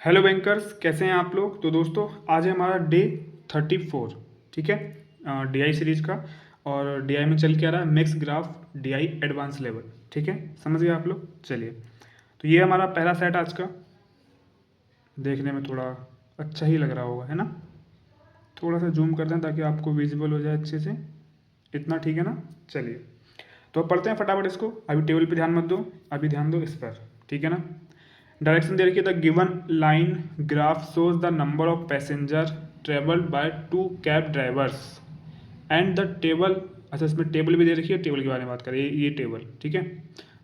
Hello bankers, कैसे हैं आप लोग। तो दोस्तों आज है हमारा डे 34, ठीक है, डीआई सीरीज का। और डीआई में चल के आ रहा है mix graph DI advance level, ठीक है, समझ गए आप लोग। चलिए, तो ये हमारा पहला सेट आज का। देखने में थोड़ा अच्छा ही लग रहा होगा, है ना। थोड़ा सा जूम करते हैं ताकि आपको विजिबल हो जाए अच्छे से। इतना ठीक है ना। चलिए, तो अब पढ़ते हैं फटाफट इसको। अभी टेबल पे ध्यान मत दो, अभी ध्यान दो इस पर, ठीक है ना। डायरेक्शन दे रखी है, the given line graph shows the number of passenger travelled by two cab drivers and the table. अच्छा, इसमें टेबल भी दे रखी है, टेबल के बारे में बात करें। ये टेबल, ठीक है।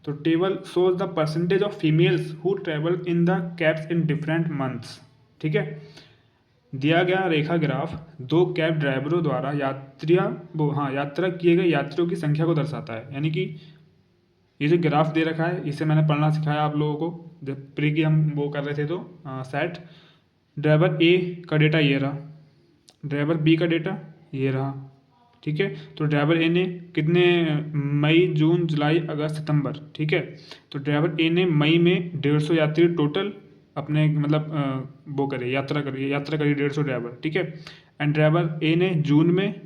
तो table shows the percentage of females who travel in the cabs in different months, ठीक है। दिया गया रेखा ग्राफ दो कैब ड्राइवरों द्वारा यात्रा किए गए यात्रियों की संख्या को दर्शाता है। यानी कि ये जो ग्राफ दे रखा है, इसे मैंने पढ़ना सिखाया आप लोगों को जब प्री की हम वो कर रहे थे। तो सेट ड्राइवर ए का डेटा ये रहा, ड्राइवर बी का डेटा ये रहा, ठीक है। तो ड्राइवर ए ने कितने, मई जून जुलाई अगस्त सितंबर, ठीक है। तो ड्राइवर ए ने मई में 150 यात्री टोटल अपने मतलब वो करे, यात्रा करी 150 ड्राइवर, ठीक है। एंड ड्राइवर ए ने जून में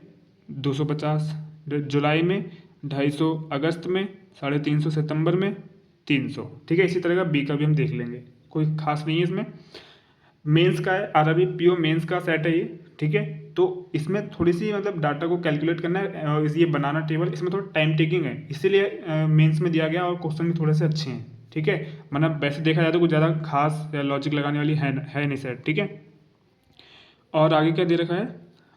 250, जुलाई में 250, अगस्त में 350, सितंबर में 300, ठीक है। इसी तरह का बी का भी हम देख लेंगे, कोई खास नहीं है इसमें। मेंस का है, आरआरबी पीओ मेंस का सेट है ये, ठीक है। तो इसमें थोड़ी सी मतलब डाटा को कैलकुलेट करना है, ये बनाना टेबल, इसमें थोड़ा टाइम टेकिंग है, इसीलिए मेंस में दिया गया। और क्वेश्चन भी थोड़े से अच्छे हैं, ठीक है। मतलब वैसे देखा जाए तो कुछ ज़्यादा खास या लॉजिक लगाने वाली है नहीं सेट, ठीक है। और आगे क्या दे रखा है,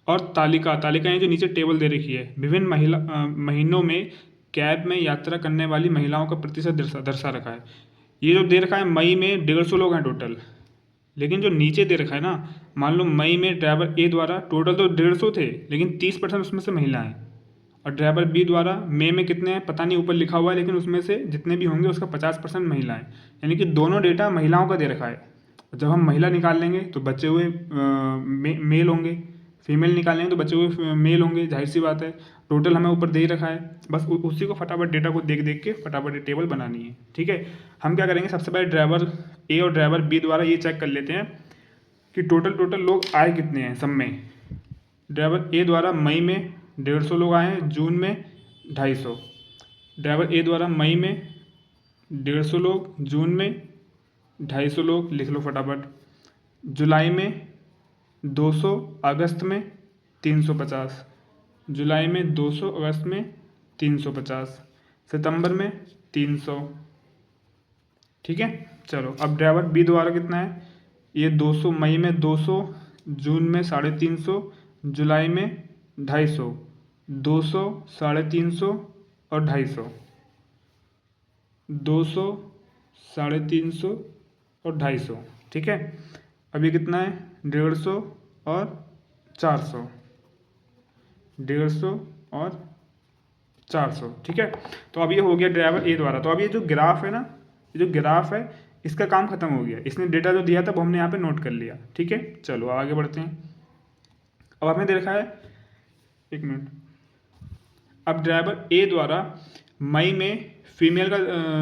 और तालिकाएं जो नीचे टेबल दे रखी है, विभिन्न महीनों में कैब में यात्रा करने वाली महिलाओं का प्रतिशत दर्शा रखा है। ये जो दे रखा है, मई में 150 लोग हैं टोटल, लेकिन जो नीचे दे रखा है ना, मान लो मई में ड्राइवर ए द्वारा टोटल तो 150 थे, लेकिन 30% उसमें से महिला हैं। और ड्राइवर बी द्वारा मई में कितने हैं पता नहीं, ऊपर लिखा हुआ है, लेकिन उसमें से जितने भी होंगे उसका 50% महिला है। यानी कि दोनों डेटा महिलाओं का दे रखा है। जब हम महिला निकाल लेंगे तो बचे हुए मेल होंगे, फीमेल निकाल लेंगे तो बचे हुए मेल होंगे, जाहिर सी बात है। टोटल हमें ऊपर दे ही रखा है, बस उसी को फटाफट डेटा को देख देख के फटाफट टेबल बनानी है, ठीक है। हम क्या करेंगे, सबसे पहले ड्राइवर ए और ड्राइवर बी द्वारा ये चेक कर लेते हैं कि टोटल लोग आए कितने हैं सब में। ड्राइवर ए द्वारा मई में 150 लोग आए हैं, जून में 250। ड्राइवर ए द्वारा मई में 150 लोग, जून में 250 लोग, लिख लो फटाफट। जुलाई में 200, अगस्त में 350, जुलाई में 200, अगस्त में 350, सितंबर में 300, ठीक है। चलो, अब ड्राइवर बी द्वारा कितना है, ये 200, मई में 200, जून में 350, जुलाई में 250, 200, 350 और 250, 200, 350 और 250, ठीक है। अभी कितना है, 150 और 400, 150 और 400, ठीक है। तो अब ये हो गया ड्राइवर ए द्वारा। तो अब ये जो ग्राफ है ना, ये जो ग्राफ है, इसका काम खत्म हो गया। इसने डेटा जो दिया था वो हमने यहाँ पे नोट कर लिया, ठीक है। चलो आगे बढ़ते हैं। अब हमें दे रखा है, एक मिनट। अब ड्राइवर ए द्वारा मई में फीमेल का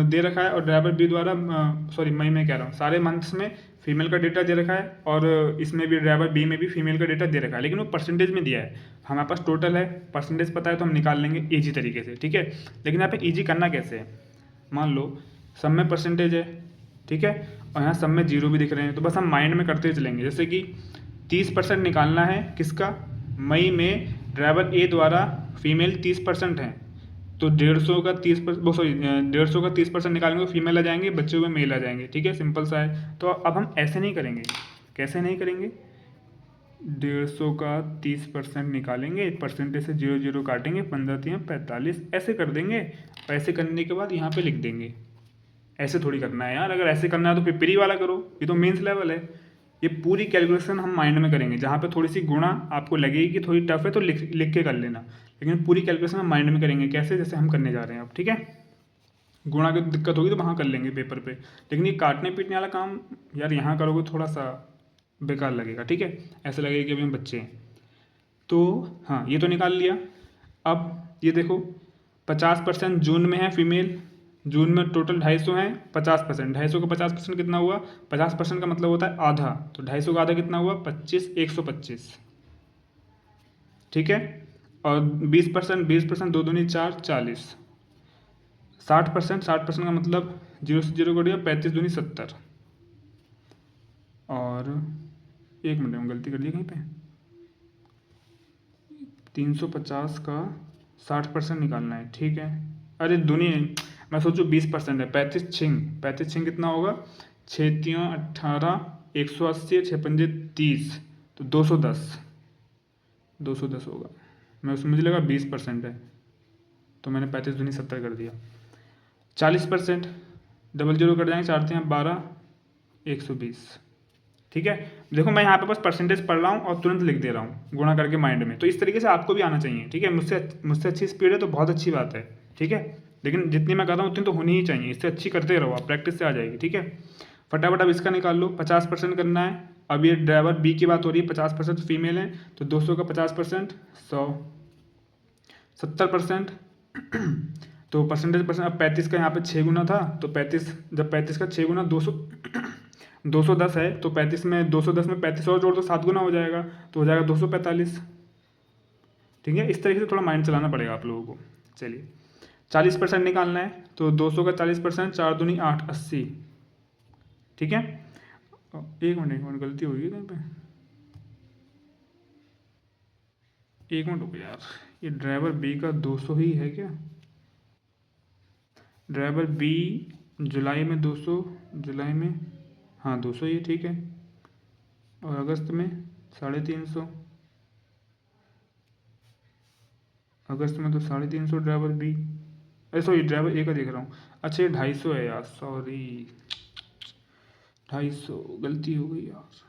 दे रखा है, और ड्राइवर बी द्वारा सॉरी, मई में कह रहा हूँ, सारे मंथ्स में फीमेल का डेटा दे रखा है, और इसमें भी ड्राइवर बी में भी फीमेल का डेटा दे रखा है, लेकिन वो परसेंटेज में दिया है। हमारे पास टोटल है, परसेंटेज पता है तो हम निकाल लेंगे ईजी तरीके से, ठीक है। लेकिन यहाँ पे ईजी करना कैसे है, मान लो सब में परसेंटेज है, ठीक है, और यहाँ सब में जीरो भी दिख रहे हैं, तो बस हम माइंड में करते चलेंगे। जैसे कि 30% निकालना है किसका, मई में ड्राइवर ए द्वारा फीमेल 30% हैं, तो 150 का 30%, सॉरी 150 का 30% निकालेंगे तो फीमेल आ जाएंगे, बच्चे हुए मेल आ जाएंगे, ठीक है, सिंपल सा है। तो अब हम ऐसे नहीं करेंगे, कैसे नहीं करेंगे, 150 का 30% निकालेंगे, परसेंटेज से 0 0 काटेंगे, 15 3 45, ऐसे कर देंगे। और ऐसे करने के बाद यहाँ पे लिख देंगे। ऐसे थोड़ी करना है यार, अगर ऐसे करना है तो फिर प्री वाला करो, ये तो मेंस लेवल है। ये पूरी कैलकुलेशन हम माइंड में करेंगे, जहाँ पे थोड़ी सी गुणा आपको लगेगी कि थोड़ी टफ है तो लिख के कर लेना, लेकिन पूरी कैलकुलेशन हम माइंड में करेंगे। कैसे, जैसे हम करने जा रहे हैं अब, ठीक है। गुणा की दिक्कत होगी तो वहाँ कर लेंगे पेपर पे, लेकिन ये काटने पीटने वाला काम यार यहाँ करोगे थोड़ा सा बेकार लगेगा, ठीक है। ऐसे लगेगा कि अभी हम बच्चे हैं। तो हाँ, ये तो निकाल लिया। अब ये देखो, 50% जून में है फीमेल, जून में टोटल 250 हैं, 50%, 250 का 50% कितना हुआ? 50% का मतलब होता है आधा, तो 250 का आधा कितना हुआ? 25, 125, ठीक है। और 20%, 20%, दो दूनी चार, 40, 60%, 60% का मतलब जीरो से जीरो कट गया, 35 दूनी 70, और एक मिनट में गलती कर दी कहीं पे, 350 का 60% निकालना है, ठीक है। अरे दूनी, मैं सोचूं 20% है, 35 छिंग, 35 छिंग कितना होगा? 6×3 = 18, 180, 6×5 = 30, तो 210, 210 होगा। मैं उसमें मुझे लगा 20% है, तो मैंने 35 दूनी 70 कर दिया। 40%, डबल जीरो कट जाएंगे, 4×3 = 12, 120, ठीक है। देखो मैं यहाँ पे बस परसेंटेज पढ़ रहा हूँ और तुरंत लिख दे रहा हूँ गुणा करके माइंड में, तो इस तरीके से आपको भी आना चाहिए, ठीक है। मुझसे मुझसे अच्छी स्पीड है तो बहुत अच्छी बात है, ठीक है। लेकिन जितनी मैं कर रहा हूँ उतनी तो होनी ही चाहिए, इससे अच्छी करते रहो आप, प्रैक्टिस से आ जाएगी, ठीक है। फटाफट अब इसका निकाल लो, 50% करना है। अब ये ड्राइवर बी की बात हो रही है, 50% फीमेल है, तो 200 का 50%, 100, 70%, तो परसेंटेज परसेंट, अब 35 का यहाँ पे 6 गुना था, तो 35, जब 35 का 6 गुना 200, 210 है, तो 35 में 210 में 35 और जोड़ दो, 7 गुना हो जाएगा, तो हो जाएगा 245, ठीक है। इस तरीके से थोड़ा माइंड चलाना पड़ेगा आप लोगों को। चलिए 40% निकालना है, तो 200 का 40%, 4×2 = 8, 80, ठीक है। एक मिनट गलती होगी कहीं पे, एक मिनट रुको यार, ये ड्राइवर बी का 200 ही है क्या? ड्राइवर बी जुलाई में 200, जुलाई में, हाँ 200 ही है, ठीक है। और अगस्त में 350, अगस्त में तो 350 ड्राइवर बी, अरे सॉरी ड्राइवर ए का देख रहा हूँ, अच्छा ये 250 है यार, सॉरी 250, गलती हो गई यार।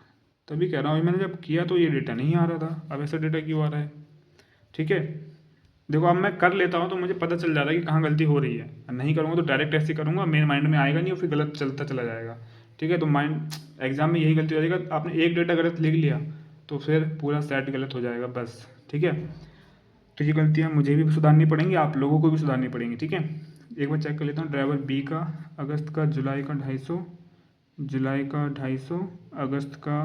तभी कह रहा हूँ, मैंने जब किया तो ये डेटा नहीं आ रहा था, अब ऐसा डेटा क्यों आ रहा है, ठीक है। देखो अब मैं कर लेता हूँ तो मुझे पता चल जाता है कि कहाँ गलती हो रही है, नहीं करूँगा तो डायरेक्ट ऐसे करूँगा, मेरे माइंड में आएगा नहीं और फिर गलत चलता चला जाएगा, ठीक है। तो माइंड एग्जाम में यही गलती हो जाएगा, आपने एक डेटा गलत लिख लिया तो फिर पूरा सेट गलत हो जाएगा बस, ठीक है। तो ये गलतियाँ मुझे भी सुधारनी पड़ेंगी, आप लोगों को भी सुधारनी पड़ेंगी, ठीक है। एक बार चेक कर लेता हूँ, ड्राइवर बी का अगस्त का, जुलाई का 250, जुलाई का 250, अगस्त का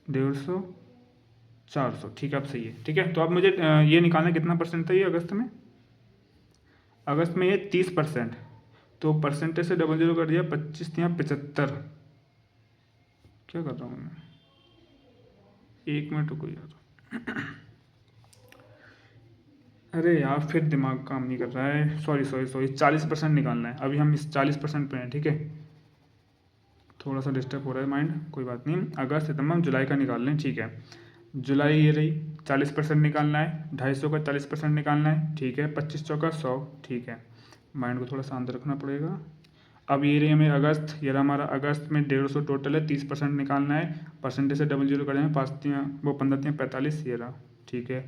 150, 400, ठीक है। अब सही है, ठीक है। तो अब मुझे ये निकालना कितना परसेंट था ये अगस्त में, अगस्त में ये 30%, तो परसेंटेज से डबल जीरो कर दिया, 25×75, क्या कर रहा हूँ मैं, एक मिनट रुको यार, अरे यार फिर दिमाग काम नहीं कर रहा है, सॉरी सॉरी सॉरी, 40% निकालना है, अभी हम इस 40% पे हैं, ठीक है। थोड़ा सा डिस्टर्ब हो रहा है माइंड, कोई बात नहीं, अगस्त सितंबर जुलाई का निकाल लें, ठीक है। जुलाई ये रही, 40% निकालना है, 250 का 40% निकालना है, ठीक है। 25×4 = 100, ठीक है। माइंड को थोड़ा शांत रखना पड़ेगा। अब ये रही हमें अगस्त, ये रहा हमारा अगस्त में 150 टोटल है, 30% निकालना है, परसेंटेज से डबल जीरो करेंगे, 15×3 = 45, ये रहा, ठीक है।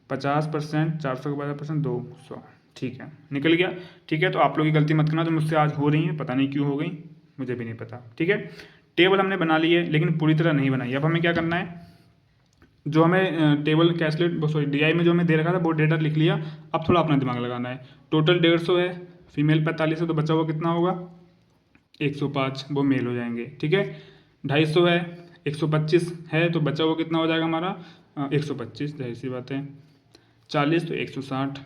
50%, 400 का 50%, 200, ठीक है, निकल गया, ठीक है। तो आप लोग की गलती मत करना जो मुझसे आज हो रही है, पता नहीं क्यों हो गई, मुझे भी नहीं पता, ठीक है। टेबल हमने बना ली है लेकिन पूरी तरह नहीं बनाई, अब हमें क्या करना है, जो हमें टेबल कैलकुलेट, सॉरी डीआई में जो हमें दे रखा था वो डेटा लिख लिया, अब थोड़ा अपना दिमाग लगाना है। टोटल 150 है, फीमेल 45 है, तो बचा हुआ कितना होगा, 105, वो मेल हो जाएंगे, ठीक है। 250 है, 125 है, तो बचा हुआ कितना हो जाएगा हमारा, 125, जाहिर सी बात है। 40 तो 160,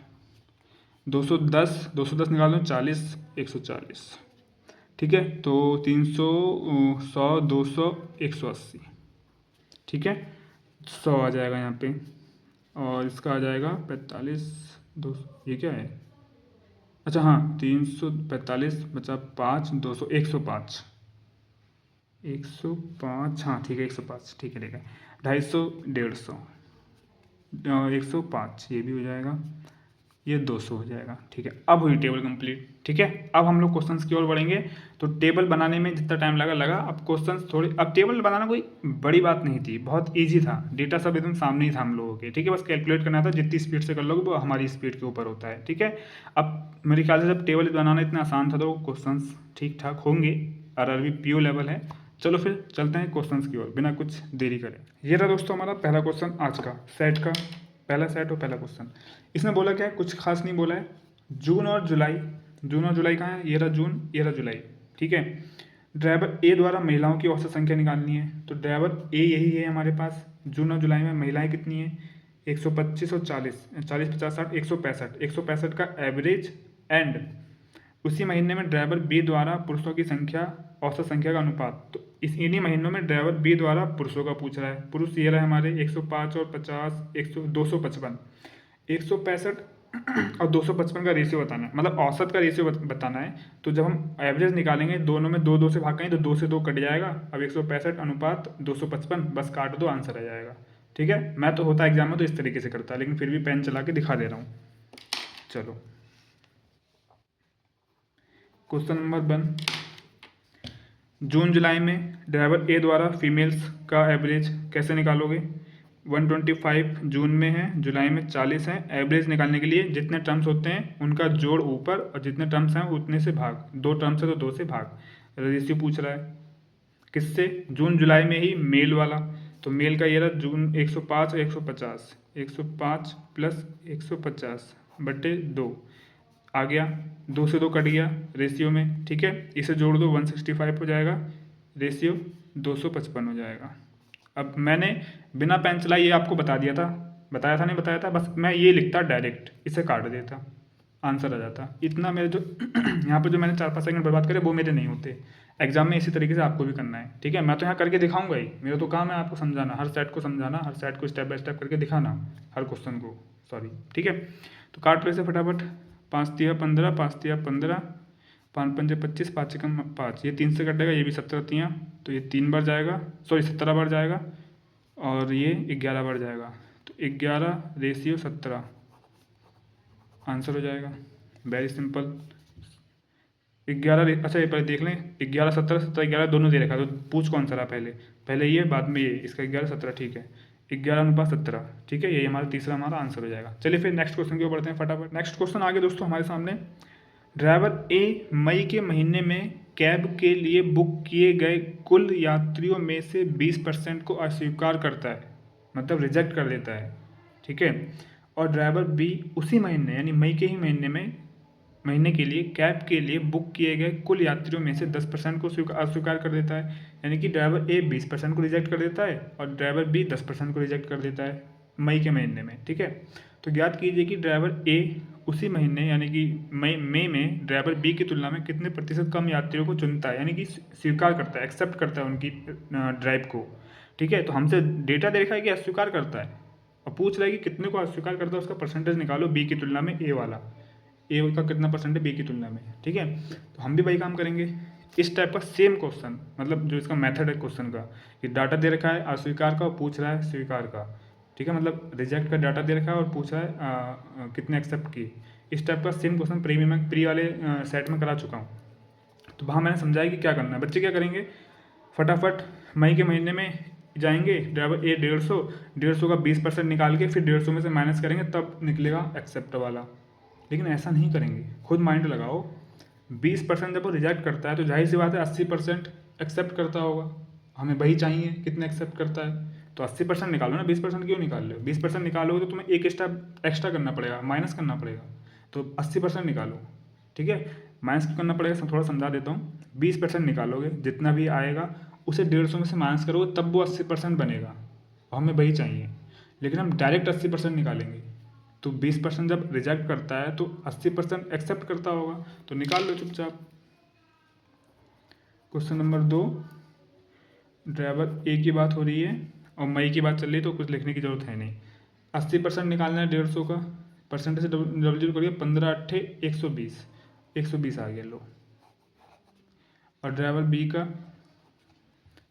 210, 210 निकाल दो, 40, 140, ठीक है। तो 300, 100, 200, 180, ठीक है। 100 आ जाएगा यहाँ पे, और इसका आ जाएगा 45, 200, ये क्या है, अच्छा हाँ 345 बचा 5, 200, 105, 105, हाँ ठीक है 105, ठीक है ठीक है। 250, 150, 105, ये भी हो जाएगा, ये 200 हो जाएगा, ठीक है। अब हुई टेबल कंप्लीट, ठीक है। अब हम लोग क्वेश्चंस की ओर बढ़ेंगे। तो टेबल बनाने में जितना टाइम लगा लगा, अब क्वेश्चंस थोड़ी, अब टेबल बनाना कोई बड़ी बात नहीं थी, बहुत इजी था, डेटा सब एकदम सामने ही था हम लोगों के, ठीक है। बस कैलकुलेट करना था, जितनी स्पीड से कर लोगे वो हमारी स्पीड के ऊपर होता है, ठीक है। अब मेरे ख्याल से जब टेबल बनाना इतना आसान था तो क्वेश्चन ठीक ठाक होंगे, और अभी पीओ लेवल है। चलो फिर चलते हैं क्वेश्चंस की ओर बिना कुछ देरी करें। ये रहा दोस्तों हमारा पहला क्वेश्चन आज का, सेट का पहला सेट और पहला क्वेश्चन। इसमें बोला क्या है, कुछ खास नहीं बोला है, जून और जुलाई जून और जुलाई कहाँ है, ये रहा जून, ये रहा जुलाई, ठीक है। ड्राइवर ए द्वारा महिलाओं की औसत संख्या निकालनी है, तो ड्राइवर ए यही है हमारे पास। जून और जुलाई में महिलाएं कितनी है, 125 और 40, 40 50 60 165, 165 का एवरेज। एंड उसी महीने में ड्राइवर बी द्वारा पुरुषों की संख्या, औसत संख्या का अनुपात। तो इन्हीं महीनों में ड्राइवर बी द्वारा पुरुषों का पूछ रहा है। पुरुष ये रहा हमारे 105 और 50, 255, 165 और 255 का रेशियो बताना है, मतलब औसत का रेशियो बताना है। तो जब हम एवरेज निकालेंगे, दोनों में दो से भाग करेंगे तो 2 से 2 कट जाएगा। अब 165 अनुपात 255, बस काट दो, आंसर आ जाएगा, ठीक है। मैं तो होता एग्जाम में तो इस तरीके से करता, लेकिन फिर भी पेन चला के दिखा दे रहा हूँ। चलो क्वेश्चन नंबर 1, जून जुलाई में ड्राइवर ए द्वारा फीमेल्स का एवरेज कैसे निकालोगे। 125 जून में है, जुलाई में 40 है। एवरेज निकालने के लिए जितने टर्म्स होते हैं उनका जोड़ ऊपर, और जितने टर्म्स हैं उतने से भाग। 2 टर्म्स है तो 2 से भाग। रेशियो पूछ रहा है किससे, जून जुलाई में ही मेल वाला। तो मेल का ये रहा जून 105 और 150, 105 प्लस 150 बटे 2 आ गया, 2 से 2 कट गया रेशियो में, ठीक है। इसे जोड़ दो 165 हो जाएगा, रेशियो 255 हो जाएगा। अब मैंने बिना पेन चलाए ये आपको बताया था नहीं बताया था, बस मैं ये लिखता डायरेक्ट, इसे काट देता, आंसर आ जाता। इतना मेरे जो यहाँ पे जो मैंने 4-5 सेकंड बर्बाद करे वो मेरे नहीं होते। एग्जाम में इसी तरीके से आपको भी करना है, ठीक है। मैं तो यहाँ करके दिखाऊंगा ही, मेरा तो काम है आपको समझाना, हर सेट को समझाना, हर सेट को स्टेप बाय स्टेप करके दिखाना, हर क्वेश्चन को, सॉरी, ठीक है। तो काट लो इसे फटाफट। 5 तिया 15, 5 तिया 15, 5 पंजे 25, 5 एकम 5, ये 3 से कटेगा, ये भी 17 तियाँ, तो ये 3 बार जाएगा, सॉरी 17 बार जाएगा, और ये 11 बार जाएगा। तो 11 रेशियो 17 आंसर हो जाएगा, वेरी सिंपल। 11, अच्छा ये पहले देख लें, 11 17, 17 11 दोनों दे रखा है, तो पूछ कौन सा रहा पहले, पहले ये बाद में ये, इसका 11 17, ठीक है। 11 अनुपात 17, ठीक है, ये हमारा तीसरा हमारा आंसर हो जाएगा। चलिए फिर नेक्स्ट क्वेश्चन की ओर बढ़ते हैं फटाफट। नेक्स्ट क्वेश्चन आगे दोस्तों हमारे सामने, ड्राइवर ए मई के महीने में कैब के लिए बुक किए गए कुल यात्रियों में से 20% को अस्वीकार करता है, मतलब रिजेक्ट कर देता है, ठीक है। और ड्राइवर बी उसी महीने यानी मई के ही महीने के लिए कैब के लिए बुक किए गए कुल यात्रियों में से 10% को अस्वीकार कर देता है। यानी कि ड्राइवर ए 20% को रिजेक्ट कर देता है और ड्राइवर बी 10% को रिजेक्ट कर देता है मई के महीने में, ठीक है। तो ज्ञात कीजिए कि ड्राइवर ए उसी महीने यानी कि मई में ड्राइवर बी की तुलना में कितने प्रतिशत कम यात्रियों को चुनता है, यानी कि स्वीकार करता है, एक्सेप्ट करता है उनकी ड्राइव को, ठीक है। तो हमसे डेटा दे रखा है कि अस्वीकार करता है, और पूछ रहा है कि कितने को अस्वीकार करता है, उसका परसेंटेज निकालो बी की तुलना में ए वाला, ए का कितना परसेंट है बी की तुलना में, ठीक है। तो हम भी वही काम करेंगे, इस टाइप का सेम क्वेश्चन, मतलब जो इसका मेथड है क्वेश्चन का, कि डाटा दे रखा है अस्वीकार का और पूछ रहा है स्वीकार का, ठीक है। मतलब रिजेक्ट का डाटा दे रखा है और पूछ रहा है कितने एक्सेप्ट किए। इस टाइप का सेम क्वेश्चन प्री वाले सेट में करा चुका हूँ, तो वहाँ मैंने समझाया कि क्या करना है। बच्चे क्या करेंगे, फटाफट मई के महीने में जाएंगे, ड्राइवर ए 150 का 20% निकाल के फिर 150 में से माइनस करेंगे, तब निकलेगा एक्सेप्ट वाला। लेकिन ऐसा नहीं करेंगे, खुद माइंड लगाओ। 20% जब वो रिजेक्ट करता है तो जाहिर सी बात है 80% एक्सेप्ट करता होगा, हमें वही चाहिए कितने एक्सेप्ट करता है, तो 80% निकालो ना, 20% क्यों निकाल रहे हो। 20% निकालोगे तो तुम्हें एक स्टेप एक्स्ट्रा करना पड़ेगा, माइनस करना पड़ेगा, तो 80% निकालो, ठीक है। माइनस क्यों करना पड़ेगा, थोड़ा समझा देता हूँ। 20% निकालोगे, जितना भी आएगा उसे 150 में से माइनस करोगे, तब वो 80% बनेगा, और हमें वही चाहिए। लेकिन हम डायरेक्ट 80% निकालेंगे, तो 20% जब रिजेक्ट करता है तो 80% एक्सेप्ट करता होगा, तो निकाल लो चुपचाप। क्वेश्चन नंबर 2, ड्राइवर ए की बात हो रही है और मई की बात चल रही है, तो कुछ लिखने की जरूरत है नहीं। 80% निकालना है 150 का, परसेंटेज से डबल जीरो करिए, 15 8 120, 120 आ गया लो। और ड्राइवर बी का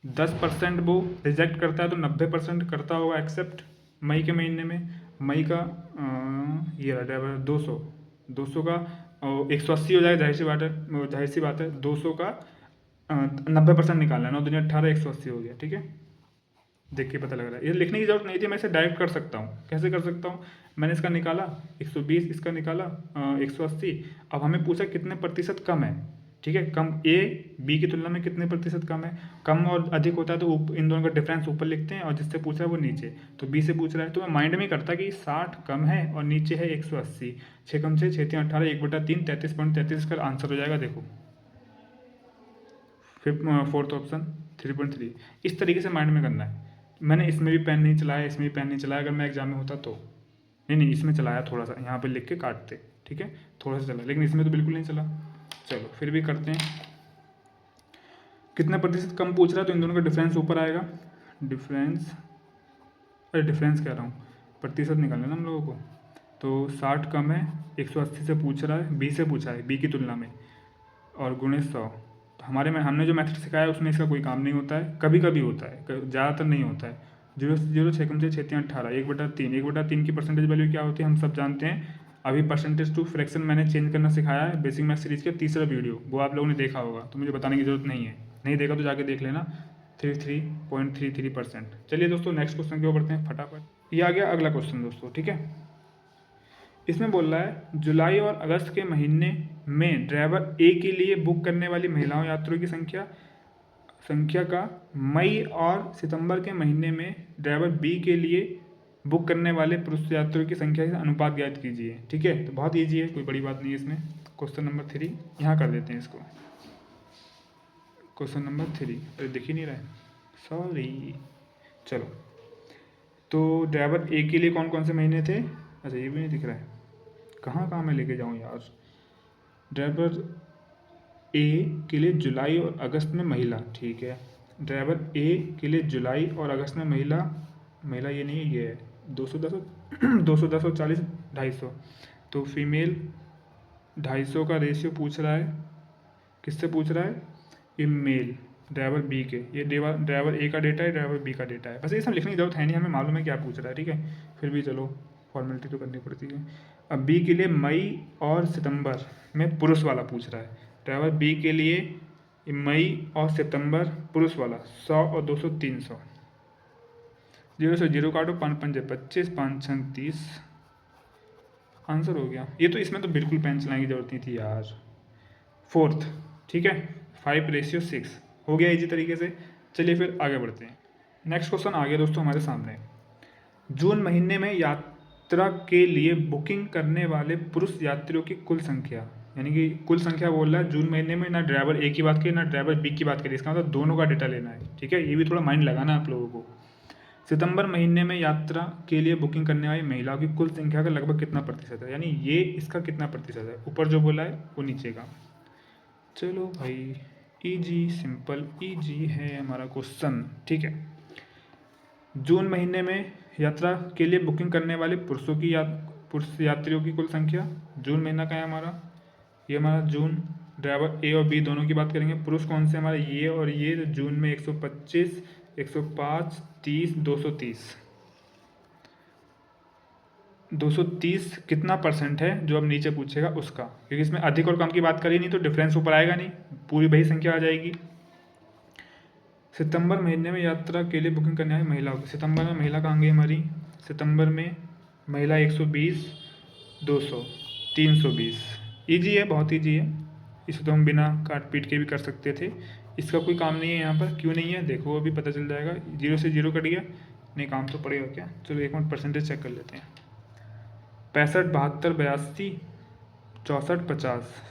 10% वो रिजेक्ट करता है, तो 90% करता होगा एक्सेप्ट मई के महीने में। मई का ये रहा ड्राइवर 200 का 180 हो जाएगा, जाहिर सी बात है 200 का 90% निकालना है, 9 दूनी 18, 180 हो गया, ठीक है। देख के पता लग रहा है, ये लिखने की जरूरत नहीं थी, मैं इसे डायरेक्ट कर सकता हूँ। कैसे कर सकता हूँ, मैंने इसका निकाला 120, इसका निकाला 180। अब हमें पूछा कितने प्रतिशत कम है, ठीक है। कम ए बी की तुलना में कितने प्रतिशत कम है, कम और अधिक होता है तो इन दोनों का डिफरेंस ऊपर लिखते हैं और जिससे पूछ रहा है वो नीचे। तो बी से पूछ रहा है तो मैं माइंड में करता कि 60 कम है और नीचे है 180, 6 कम से 6 3 18, 1/3 33.33 का आंसर हो जाएगा। देखो फोर्थ ऑप्शन 3.3। इस तरीके से माइंड में करना है। मैंने इसमें भी पेन नहीं चलाया, इसमें भी पेन नहीं चलाया, अगर मैं एग्जाम में होता तो नहीं इसमें चलाया थोड़ा सा, यहाँ पे लिख के काटते, ठीक है, थोड़ा सा चला, लेकिन इसमें तो बिल्कुल नहीं चला। चलो फिर भी करते हैं। कितने प्रतिशत कम पूछ रहा है तो इन दोनों का डिफरेंस ऊपर आएगा। डिफरेंस, अरे डिफरेंस कह रहा हूँ, प्रतिशत निकालना ना हम लोगों को। तो 60 कम है, 180 से पूछ रहा है, बी से पूछा है, बी की तुलना में, और गुणे 100। तो हमारे में हमने जो मेथड सिखाया उसमें इसका कोई काम नहीं होता है, कभी कभी होता है, ज़्यादातर नहीं होता है। 0 से 0, 6 कम से 6 3 18, 1/3, 1/3 की परसेंटेज वैल्यू क्या होती है हम सब जानते हैं। अभी परसेंटेज टू फ्रैक्शन मैंने चेंज करना सिखाया है बेसिक मैथ सीरीज के तीसरा वीडियो, वो आप लोगों ने देखा होगा, तो मुझे बताने की जरूरत नहीं है, नहीं देखा तो जाके देख लेना। 33.33%। चलिए दोस्तों नेक्स्ट क्वेश्चन की ओर बढ़ते हैं फटाफट। ये आ गया अगला क्वेश्चन दोस्तों, ठीक है। इसमें बोल रहा है जुलाई और अगस्त के महीने में ड्राइवर ए के लिए बुक करने वाली महिलाओं यात्रियों की संख्या का मई और सितंबर के महीने में ड्राइवर बी के लिए बुक करने वाले पुरुष यात्रियों की संख्या से अनुपात ज्ञात कीजिए। ठीक है, तो बहुत ईजी है, कोई बड़ी बात नहीं है इसमें। क्वेश्चन नंबर 3 यहाँ कर देते हैं इसको। क्वेश्चन नंबर 3, अरे दिख ही नहीं रहा है, सॉरी। चलो, तो ड्राइवर ए के लिए कौन कौन से महीने थे, अच्छा ये भी नहीं दिख रहा है, कहाँ मैं लेके जाऊँ यार। ड्राइवर ए के लिए जुलाई और अगस्त में महिला, ठीक है। ड्राइवर ए के लिए जुलाई और अगस्त में महिला ये नहीं है, ये है 210 210 और 40 250। तो फीमेल 250 का रेशियो पूछ रहा है, किससे पूछ रहा है, ये मेल ड्राइवर बी के, ये ड्राइवर ए का डेटा है, ड्राइवर बी का डेटा है। बस ये सब लिखने की जरूरत है नहीं, हमें मालूम है क्या पूछ रहा है, ठीक है। फिर भी चलो फॉर्मेलिटी तो करनी पड़ती है। अब बी के लिए मई और सितंबर में पुरुष वाला पूछ रहा है। ड्राइवर बी के लिए मई और सितंबर पुरुष वाला 100 और 200 300। 0 से 0 काटो, 5 5 25, 5 6 30, आंसर हो गया। ये तो इसमें तो बिल्कुल पेन चलाने की जरूरत नहीं थी यार। फोर्थ, ठीक है, 5:6 हो गया इजी तरीके से। चलिए फिर आगे बढ़ते हैं। नेक्स्ट क्वेश्चन आ गया दोस्तों हमारे सामने। जून महीने में यात्रा के लिए बुकिंग करने वाले पुरुष यात्रियों की कुल संख्या, यानी कि कुल संख्या बोल रहा है जून महीने में, ना ड्राइवर ए की बात करिए ना ड्राइवर बी की बात करिए, इसका मतलब दोनों का डेटा लेना है, ठीक है। ये भी थोड़ा माइंड लगाना है आप लोगों को। सितंबर महीने में यात्रा के लिए बुकिंग करने वाली महिलाओं की कुल संख्या का लगभग कितना प्रतिशत है, यानी ये इसका कितना प्रतिशत है, ऊपर जो बोला है वो नीचे का। चलो भाई, इजी सिंपल इजी है हमारा क्वेश्चन, ठीक है। जून महीने में यात्रा के लिए बुकिंग करने वाले पुरुष यात्रियों की कुल संख्या, जून महीना का है हमारा, ये हमारा जून, ड्राइवर ए और बी दोनों की बात करेंगे। पुरुष कौन से हमारे, ये और ये, तो जून में 125, 105, 30, 230। 230 कितना परसेंट है जो अब नीचे पूछेगा उसका, क्योंकि इसमें अधिक और कम की बात करी नहीं तो डिफरेंस ऊपर आएगा नहीं, पूरी वही संख्या आ जाएगी। सितंबर महीने में यात्रा के लिए बुकिंग करने वाली महिलाओं की, सितंबर में महिला कहाँ गई हमारी, सितंबर में महिला 120, 200, 320। ईजी है, बहुत ईजी है, इसे तो हम बिना काट पीट के भी कर सकते थे, इसका कोई काम नहीं है यहाँ पर। क्यों नहीं है देखो, अभी पता चल जाएगा। 0 से 0 कट गया, नहीं काम तो पड़ेगा क्या। चलो एक मिनट परसेंटेज चेक कर लेते हैं। 65, 72, 82, 64, 50।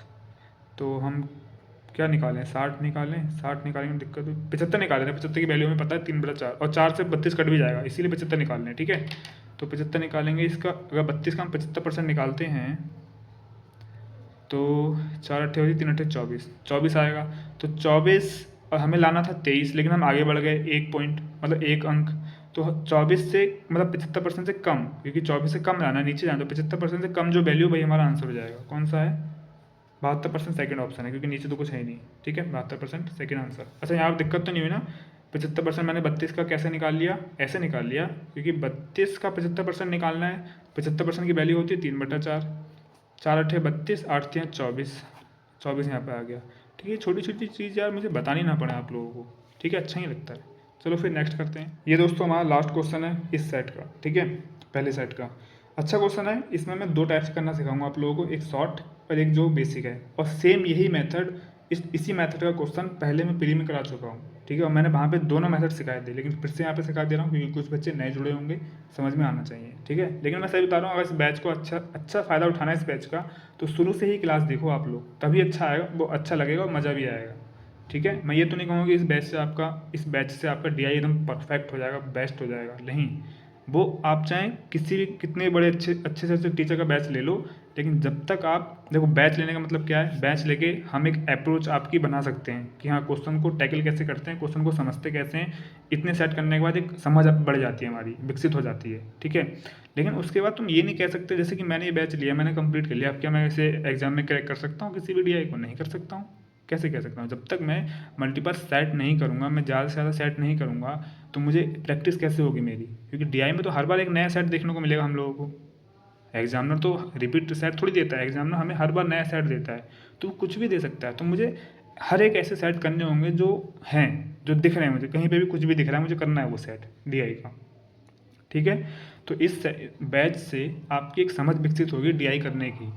तो हम क्या निकालें, 60 निकालें, 60 निकालेंगे दिक्कत, 75 निकालें, 75 की वैल्यू हमें पता है 3/4, और 4 से 32 कट भी जाएगा, इसीलिए 75 निकालने हैं, ठीक है। तो 75 निकालेंगे, इसका अगर 32 का हम 75% निकालते हैं तो 4 अट्ठे 3 अट्ठे 24, 24 आएगा। तो 24 और हमें लाना था 23, लेकिन हम आगे बढ़ गए 1 पॉइंट, मतलब 1 अंक। तो 24 से मतलब 75% से कम, क्योंकि 24 से कम लाना है, नीचे जाना, तो 75% से कम जो वैल्यू भाई हमारा आंसर हो जाएगा। कौन सा है, 72% सेकेंड ऑप्शन है, क्योंकि नीचे तो कुछ है ही नहीं, ठीक है। 72% सेकेंड आंसर। अच्छा यहाँ दिक्कत तो नहीं हुई ना, 75% मैंने 32 का कैसे निकाल लिया, ऐसे निकाल लिया, क्योंकि 32 का 75% निकालना है, 75% की वैल्यू होती है 3/4, 4 अट्ठे 32, 8 3 24, 24 यहाँ पे आ गया, ठीक है। छोटी छोटी चीज़ यार मुझे बतानी ना पड़े आप लोगों को, ठीक है, अच्छा ही लगता है। चलो फिर नेक्स्ट करते हैं। ये दोस्तों हमारा लास्ट क्वेश्चन है इस सेट का, ठीक है, पहले सेट का। अच्छा क्वेश्चन है, इसमें मैं 2 टाइप से करना सिखाऊंगा आप लोगों को, एक शॉर्ट और एक जो बेसिक है, और सेम यही मेथड इसी मेथड का क्वेश्चन पहले मैं प्री में करा चुका हूँ, ठीक है। और मैंने वहाँ पे दोनों मेथड सिखाए थे, लेकिन फिर से यहाँ पे सिखा दे रहा हूँ क्योंकि कुछ बच्चे नए जुड़े होंगे, समझ में आना चाहिए, ठीक है। लेकिन मैं सही बता रहा हूँ, अगर इस बैच को अच्छा फ़ायदा उठाना है इस बैच का, तो शुरू से ही क्लास देखो आप लोग, तभी अच्छा आएगा, वो अच्छा लगेगा और मज़ा भी आएगा, ठीक है। मैं ये तो नहीं कहूँगा कि इस बैच से आपका DI एकदम परफेक्ट हो जाएगा, बेस्ट हो जाएगा, नहीं। वो आप चाहें किसी भी कितने बड़े अच्छे से अच्छे टीचर का बैच ले लो, लेकिन जब तक आप देखो, बैच लेने का मतलब क्या है, बैच लेके हम एक अप्रोच आपकी बना सकते हैं कि हाँ क्वेश्चन को टैकल कैसे करते हैं, क्वेश्चन को समझते कैसे हैं। इतने सेट करने के बाद एक समझ बढ़ जाती है हमारी, विकसित हो जाती है, ठीक है। लेकिन उसके बाद तुम ये नहीं कह सकते जैसे कि मैंने ये बैच लिया, मैंने कंप्लीट कर लिया, अब क्या मैं इसे एग्जाम में क्रैक कर सकता हूँ किसी भी DI को? नहीं कर सकता हूँ। कैसे कह सकता हूँ? जब तक मैं मल्टीपल सेट नहीं करूँगा, मैं ज़्यादा से ज़्यादा सेट नहीं करूँगा, तो मुझे प्रैक्टिस कैसे होगी मेरी? क्योंकि DI में तो हर बार एक नया सेट देखने को मिलेगा हम लोगों को। एग्जामिनर तो रिपीट सेट थोड़ी देता है, एग्जामिनर हमें हर बार नया सेट देता है, तो कुछ भी दे सकता है। तो मुझे हर एक ऐसे सेट करने होंगे जो हैं, जो दिख रहे हैं मुझे, कहीं पे भी कुछ भी दिख रहा है, मुझे करना है वो सेट DI का, ठीक है। तो इस बैच से आपकी एक समझ विकसित होगी DI करने की।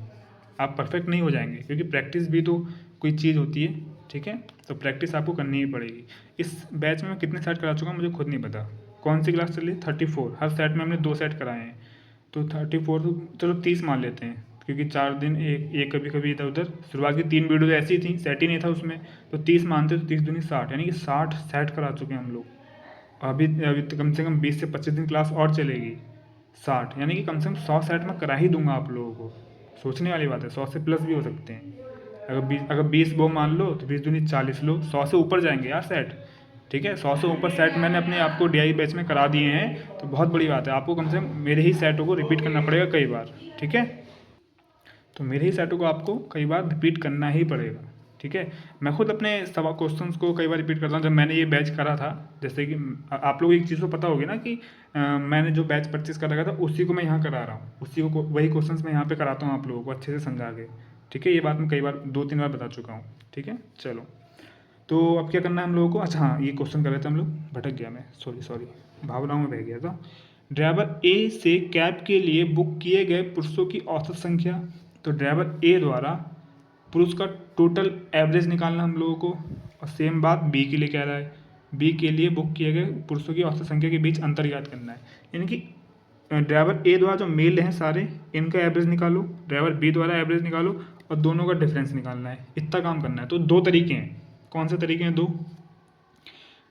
आप परफेक्ट नहीं हो जाएंगे, क्योंकि प्रैक्टिस भी तो कोई चीज़ होती है, ठीक है। तो प्रैक्टिस आपको करनी ही पड़ेगी। इस बैच में मैं कितने सेट करा चुका हूँ मुझे खुद नहीं पता। कौन सी क्लास चल रही है? 34। हर सेट में हमने 2 सेट कराए हैं, तो 34 तो चलो 30 मान लेते हैं, क्योंकि 4 दिन एक कभी कभी इधर उधर। शुरुआत की 3 वीडियो तो ऐसी थी, सेट ही नहीं था उसमें, तो 30 मानते, तो 30 दूनी 60, यानी कि 60 सेट करा चुके हैं हम लोग। अभी अभी तो कम से कम 20 से 25 दिन क्लास और चलेगी। 60 यानी कि कम से कम 100 सेट मैं करा ही दूंगा आप लोगों को। सोचने वाली बात है, 100 से प्लस भी हो सकते हैं। अगर 20 वो मान लो, तो 20 दूनी 40 लो, 100 से ऊपर जाएंगे यार सेट, ठीक है। 100 से ऊपर सेट मैंने अपने आपको DI बैच में करा दिए हैं, तो बहुत बड़ी बात है। आपको कम से कम मेरे ही सेटों को रिपीट करना पड़ेगा कई बार, ठीक है। तो मेरे ही सेटों को आपको कई बार रिपीट करना ही पड़ेगा, ठीक है। मैं खुद अपने सवा क्वेश्चंस को कई बार रिपीट करता हूँ। जब मैंने ये बैच करा था, जैसे कि आप लोग एक चीज़ को पता होगी ना कि मैंने जो बैच परचेस कर रखा था उसी को मैं यहाँ करा रहा हूँ, उसी को वही क्वेश्चंस मैं यहाँ पे कराता हूँ आप लोगों को अच्छे से समझा के, ठीक है। ये बात मैं कई बार 2-3 बार बता चुका हूँ, ठीक है। चलो, तो अब क्या करना है हम लोगों को? अच्छा हाँ, ये क्वेश्चन कर रहे थे हम लोग, भटक गया मैं, सॉरी भावनाओं में बह गया था। ड्राइवर ए से कैब के लिए बुक किए गए पुरुषों की औसत संख्या। तो ड्राइवर ए द्वारा पुरुष का टोटल एवरेज निकालना हम लोगों को, और सेम बात बी के लिए कह रहा है, बी के लिए बुक किए गए पुरुषों की औसत संख्या के बीच अंतर ज्ञात करना है। यानी कि ड्राइवर ए द्वारा जो मेल हैं सारे, इनका एवरेज निकालो, ड्राइवर बी द्वारा एवरेज निकालो, और दोनों का डिफरेंस निकालना है। इतना काम करना है। तो 2 तरीके हैं। कौन से तरीके हैं? 2।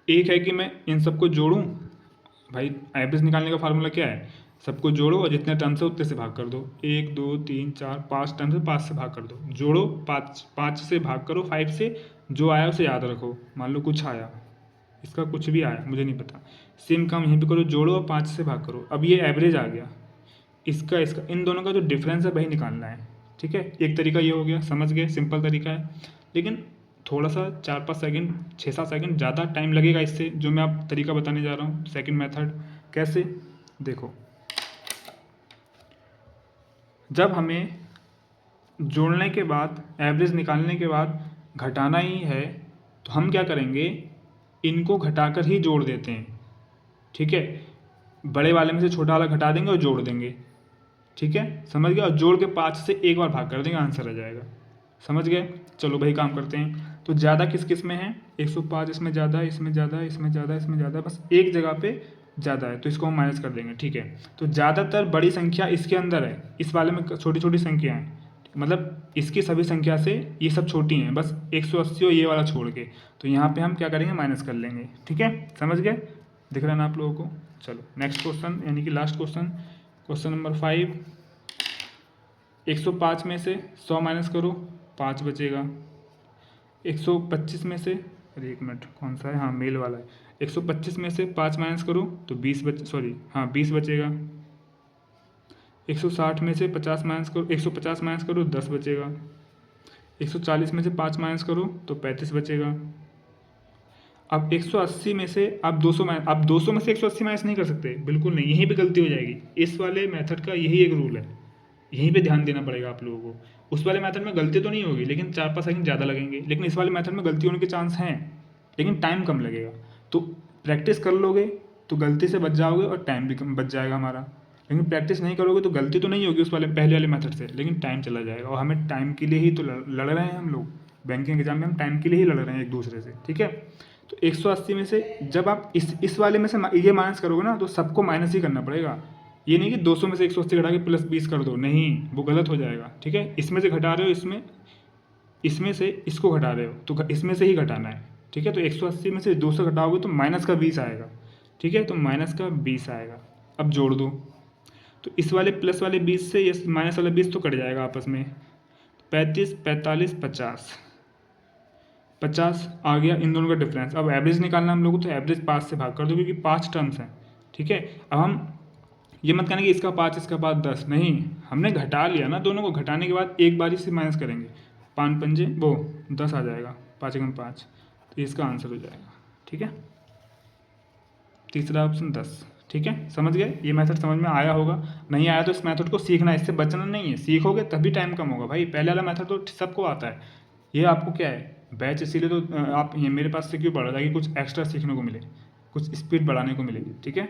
एक है कि मैं इन सबको जोड़ूं, भाई एवरेज निकालने का फार्मूला क्या है? सबको जोड़ो और जितने टर्म्स है उतने से भाग कर दो। 1 2 3 4 5 टर्म्स है, 5 से भाग कर दो। जोड़ो, 5 से भाग करो 5 से, जो आया उसे याद रखो। मान लो कुछ आया, इसका कुछ भी आया, मुझे नहीं पता, सेम काम यहीं पे करो, जोड़ो और 5 से भाग करो। अब ये एवरेज आ गया, इसका इन दोनों का जो डिफरेंस है वही निकालना है, ठीक है। एक तरीका ये हो गया, समझ गए, सिंपल तरीका है। लेकिन थोड़ा सा 4-5 सेकंड 6-7 सेकंड ज़्यादा टाइम लगेगा इससे, जो मैं आप तरीका बताने जा रहा हूँ, सेकंड मेथड। कैसे? देखो, जब हमें जोड़ने के बाद, एवरेज निकालने के बाद घटाना ही है, तो हम क्या करेंगे, इनको घटाकर ही जोड़ देते हैं, ठीक है। बड़े वाले में से छोटा वाला घटा देंगे और जोड़ देंगे, ठीक है, समझ गए। और जोड़ के 5 से एक बार भाग कर देंगे, आंसर आ जाएगा, समझ गए। चलो भाई काम करते हैं। तो ज़्यादा किस किस में है? 105 इसमें ज़्यादा है, इसमें ज़्यादा है, इसमें ज़्यादा है, इसमें ज़्यादा है, बस एक जगह पे ज़्यादा है, तो इसको हम माइनस कर देंगे, ठीक है। तो ज़्यादातर बड़ी संख्या इसके अंदर है, इस वाले में छोटी छोटी संख्या हैं, मतलब इसकी सभी संख्या से ये सब छोटी हैं, बस 180 और ये वाला छोड़ के। तो यहाँ पे हम क्या करेंगे, माइनस कर लेंगे, ठीक है, समझ गए, दिख रहा है ना आप लोगों को। चलो नेक्स्ट क्वेश्चन, यानी कि लास्ट क्वेश्चन, क्वेश्चन नंबर 5। 105 में से 100 माइनस करो, 5 बचेगा। 125 में से, अरे 1 मिनट, कौन सा है, हाँ मेल वाला है। 125 में से 5 माइनस करो तो 20 बचेगा। 160 में से 50 माइनस करो, 150 माइनस करो 10 बचेगा। 140 में से 5 माइनस करो तो 35 बचेगा। अब 180 में से आप 200 में से 180 माइनस नहीं कर सकते, बिल्कुल नहीं, यहीं पे गलती हो जाएगी। इस वाले मेथड का यही एक रूल है, यहीं पे ध्यान देना पड़ेगा आप लोगों को। उस वाले मेथड में गलती तो नहीं होगी, लेकिन 4-5 सेकंड ज़्यादा लगेंगे। लेकिन इस वाले मेथड में गलती होने के चांस हैं, लेकिन टाइम कम लगेगा। तो प्रैक्टिस कर लोगे तो गलती से बच जाओगे और टाइम भी कम बच जाएगा हमारा। लेकिन प्रैक्टिस नहीं करोगे तो गलती तो नहीं होगी उस वाले पहले वाले मेथड से, लेकिन टाइम चला जाएगा। और हमें टाइम के लिए ही तो लड़ रहे हैं हम लोग, बैंकिंग एग्जाम में हम टाइम के लिए ही लड़ रहे हैं एक दूसरे से, ठीक है। तो 180 में से जब आप इस वाले में से ये माइनस करोगे ना तो सबको माइनस ही करना पड़ेगा। ये नहीं कि 200 में से 180 घटा के प्लस 20 कर दो, नहीं, वो गलत हो जाएगा, ठीक है। इसमें से घटा रहे हो, इसमें से इसको घटा रहे हो तो इसमें से ही घटाना है, ठीक है। तो 180 में से 200 घटाओगे तो माइनस का 20 आएगा, ठीक है। तो माइनस का 20 आएगा। अब जोड़ दो, तो इस वाले प्लस वाले 20 से ये माइनस वाला 20 तो कट जाएगा आपस में। 35, 45, 50 आ गया इन दोनों का डिफरेंस। अब एवरेज निकालना हम लोग, तो एवरेज 5 से भाग कर दो क्योंकि 5 टर्म्स हैं, ठीक है। अब हम ये मत कहना कि इसका 5 इसका 5 10, नहीं, हमने घटा लिया ना, दोनों को घटाने के बाद एक बारी से माइनस करेंगे। 5 पंजे वो 10 आ जाएगा, 5 एकम 5, तो इसका आंसर हो जाएगा, ठीक है। तीसरा ऑप्शन 10, ठीक है। समझ गए, ये मेथड समझ में आया होगा। नहीं आया तो इस मेथड को सीखना है, इससे बचना नहीं है, सीखोगे तभी टाइम कम होगा भाई। पहले वाला मेथड तो सबको आता है, ये आपको क्या है बैच, इसीलिए तो आप ये मेरे पास से क्यों पढ़ रहे हैं कि कुछ एक्स्ट्रा सीखने को मिले, कुछ स्पीड बढ़ाने को मिलेगी, ठीक है।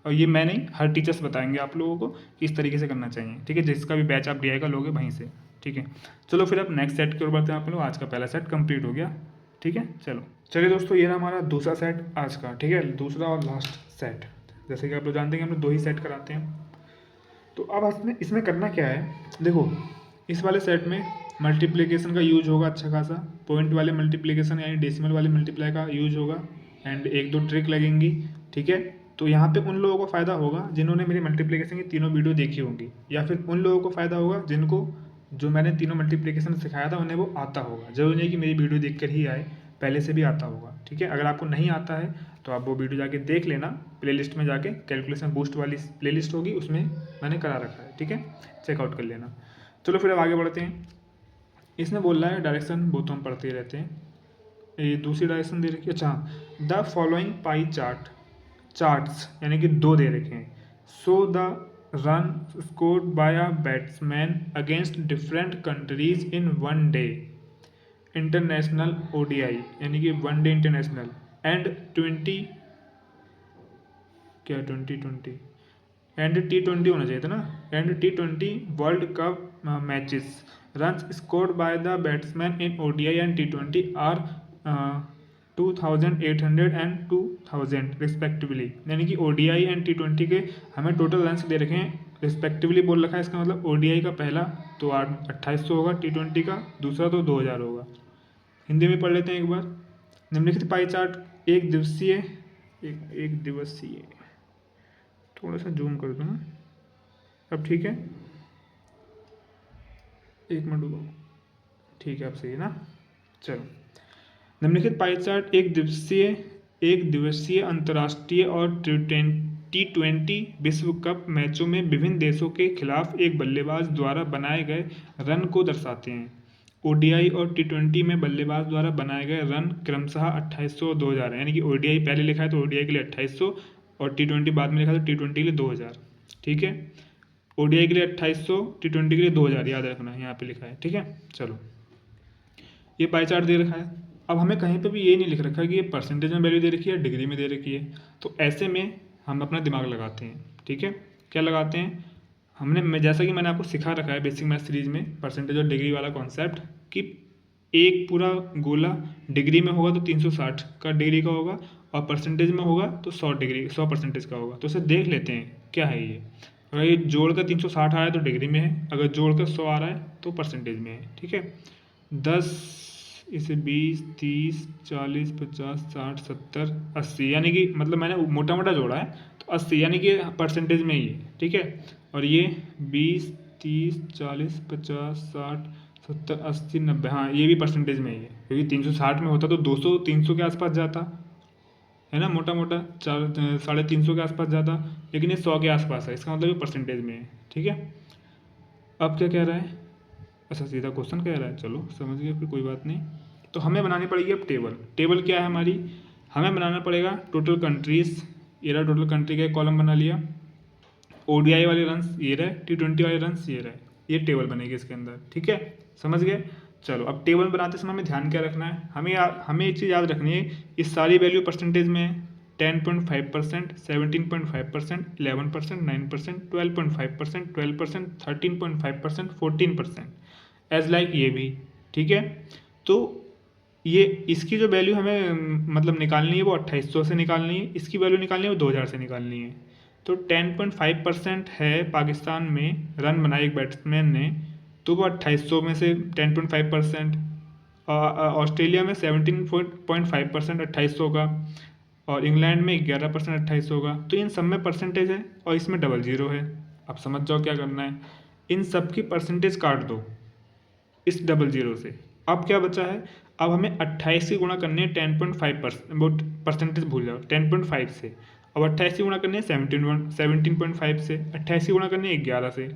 और ये मैं नहीं, हर टीचर्स बताएंगे आप लोगों को कि इस तरीके से करना चाहिए, ठीक है। जिसका भी बैच आप DI का लोगे वहीं से, ठीक है। चलो फिर अब नेक्स्ट सेट की ओर बढ़ते हैं आप लोग। आज का पहला सेट कंप्लीट हो गया, ठीक है। चलिए दोस्तों, ये रहा हमारा दूसरा सेट आज का, ठीक है, दूसरा और लास्ट सेट। जैसे कि आप लोग जानते हैं हम लोग 2 ही सेट कराते हैं। तो अब इसमें करना क्या है, देखो, इस वाले सेट में मल्टीप्लिकेशन का यूज होगा अच्छा खासा, पॉइंट वाले मल्टीप्लिकेशन यानी डेसिमल वाले मल्टीप्लाई का यूज होगा, एंड 1-2 ट्रिक लगेंगी, ठीक है। तो यहाँ पे उन लोगों को फ़ायदा होगा जिन्होंने मेरी मल्टीप्लिकेशन की तीनों वीडियो देखी होंगी, या फिर उन लोगों को फ़ायदा होगा जिनको जो मैंने तीनों मल्टीप्लिकेशन सिखाया था उन्हें वो आता होगा। जरूरी नहीं कि मेरी वीडियो देख कर ही आए, पहले से भी आता होगा, ठीक है। अगर आपको नहीं आता है तो आप वो वीडियो जाके देख लेना, प्लेलिस्ट में जाके कैलकुलेशन बूस्ट वाली प्लेलिस्ट होगी, उसमें मैंने करा रखा है, ठीक है, चेकआउट कर लेना। चलो फिर अब आगे बढ़ते हैं। इसने बोल रहा है डायरेक्शन, वो तो हम पढ़ते ही रहते हैं, ये दूसरी डायरेक्शन दे रखी है। अच्छा, द फॉलोइंग पाई चार्ट्स यानी कि 2 दे रखे हैं। So the run scored by a batsman against different countries in 1 day international ODI यानी कि 1 day international and 20 and T20 होना चाहिए था ना, and T20 world cup matches runs scored by the batsman in ODI and T20 are 2800 and 2000 respectively. यानी कि ODI and T20 के हमें टोटल रन्स दे रखे हैं रिस्पेक्टिवली बोल रखा है। इसका मतलब ODI का पहला तो 2800 होगा, T20 का दूसरा तो 2000 होगा। हिंदी में पढ़ लेते हैं एक बार। निम्नलिखित पाई चार्ट एक दिवसीय थोड़ा सा जूम कर दूँ, अब ठीक है, एक मिनट रुको, ठीक है, अब सही है ना। चलो, निम्नलिखित पाई चार्ट एक दिवसीय अंतर्राष्ट्रीय और T20 विश्व कप मैचों में विभिन्न देशों के खिलाफ एक बल्लेबाज द्वारा बनाए गए रन को दर्शाते हैं। ODI और T20 में बल्लेबाज द्वारा बनाए गए रन क्रमशः 2800 और 2000 है। यानी कि ODI पहले लिखा है तो ODI के लिए 2800 और T20 बाद में लिखा है तो T20 के लिए 2000, ठीक है। ODI के लिए 2800, T20 के लिए 2000 याद रखना है, यहाँ पे लिखा है, ठीक है। चलो, ये पाई चार्ट दे रखा है। अब हमें कहीं पे भी ये नहीं लिख रखा है कि ये परसेंटेज में वैल्यू दे रखी है, डिग्री में दे रखी है। तो ऐसे में हम अपना दिमाग लगाते हैं, ठीक है। क्या लगाते हैं, मैं जैसा कि मैंने आपको सिखा रखा है बेसिक मैथ सीरीज में परसेंटेज और डिग्री वाला कॉन्सेप्ट, कि एक पूरा गोला डिग्री में होगा तो 360 का डिग्री का होगा, और परसेंटेज में होगा तो 100% का होगा। तो उसे देख लेते हैं क्या है ये। अगर ये जोड़ कर 360 आ रहा है तो डिग्री में है, अगर जोड़ कर 100 आ रहा है तो परसेंटेज में है, ठीक है। 10 इसे 20, 30, 40, 50, 60, 70, 80 यानी कि मतलब मैंने मोटा मोटा जोड़ा है तो 80 यानी कि परसेंटेज में ही है, ठीक है। और ये 20, 30, 40, 50, 60, 70, 80, 90, हाँ ये भी परसेंटेज में ही है, क्योंकि 360 में होता तो 200, 300 के आसपास जाता है ना, मोटा मोटा 350 के आसपास जाता, लेकिन ये 100 के आसपास है, इसका मतलब ये परसेंटेज में है, ठीक है। अब क्या कह रहा है, अच्छा सीधा क्वेश्चन कह रहा है, चलो समझ गए, फिर कोई बात नहीं। तो हमें बनानी पड़ेगी अब टेबल क्या है हमारी, हमें बनाना पड़ेगा टोटल कंट्रीज, ये रहा टोटल कंट्री का कॉलम बना लिया, ODI वाले रन्स ये रहे, T20 वाले रन्स ये रहे, ये टेबल बनेगी इसके अंदर, ठीक है, समझ गए। चलो, अब टेबल बनाते समय हमें ध्यान क्या रखना है, हमें एक चीज़ याद रखनी है, इस सारी वैल्यू परसेंटेज में है। 10.5%, 17.5%, 11%, 9%, 12.5%, 12%, 13.5%, 14%, एज लाइक ये भी, ठीक है। तो ये इसकी जो वैल्यू हमें मतलब निकालनी है वो 2800 से निकालनी है, इसकी वैल्यू निकालनी है वो 2000 से निकालनी है। तो 10.5% है पाकिस्तान में रन बनाए एक बैट्समैन ने, तो वो 2800 में से 10.5%, ऑस्ट्रेलिया में 17.5% 2800 का, और इंग्लैंड में 11% 2800 का। तो इन सब में परसेंटेज है और इसमें डबल जीरो है। अब समझ जाओ क्या करना है, इन सब की परसेंटेज काट दो इस डबल जीरो से। अब क्या बचा है, अब हमें 28 की गुणा करनी है 10.5%, वो परसेंटेज भूल जाओ, 10.5 से। अब 28 की गुणा करनी है 17.5 से, 28 की गुणा करनी है 11 से।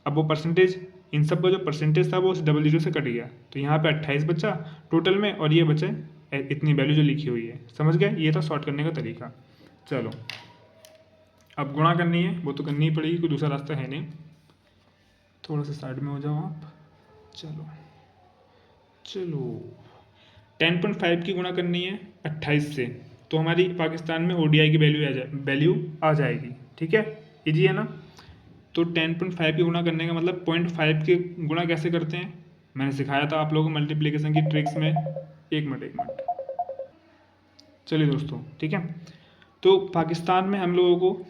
अब वो परसेंटेज, इन सब का जो परसेंटेज था वो उस डबल जीरो से कट गया, तो यहाँ पे 28 बचा टोटल में, और ये बचे इतनी वैल्यू जो लिखी हुई है। समझ गए, ये था शॉर्ट करने का तरीका। चलो अब गुणा करनी है, वो तो करनी ही पड़ेगी, कोई दूसरा रास्ता है नहीं। थोड़ा सा साइड में हो जाओ आप। चलो चलो 10.5 की गुणा करनी है 28 से, तो हमारी पाकिस्तान में ओडीआई की वैल्यू आ जाएगी। ठीक है, इजी है ना। तो 10.5 की गुणा करने का मतलब 0.5 के गुणा कैसे करते हैं, मैंने सिखाया था आप लोगों को मल्टीप्लिकेशन की ट्रिक्स में। एक मिनट। चलिए दोस्तों, ठीक है। तो पाकिस्तान में हम लोगों को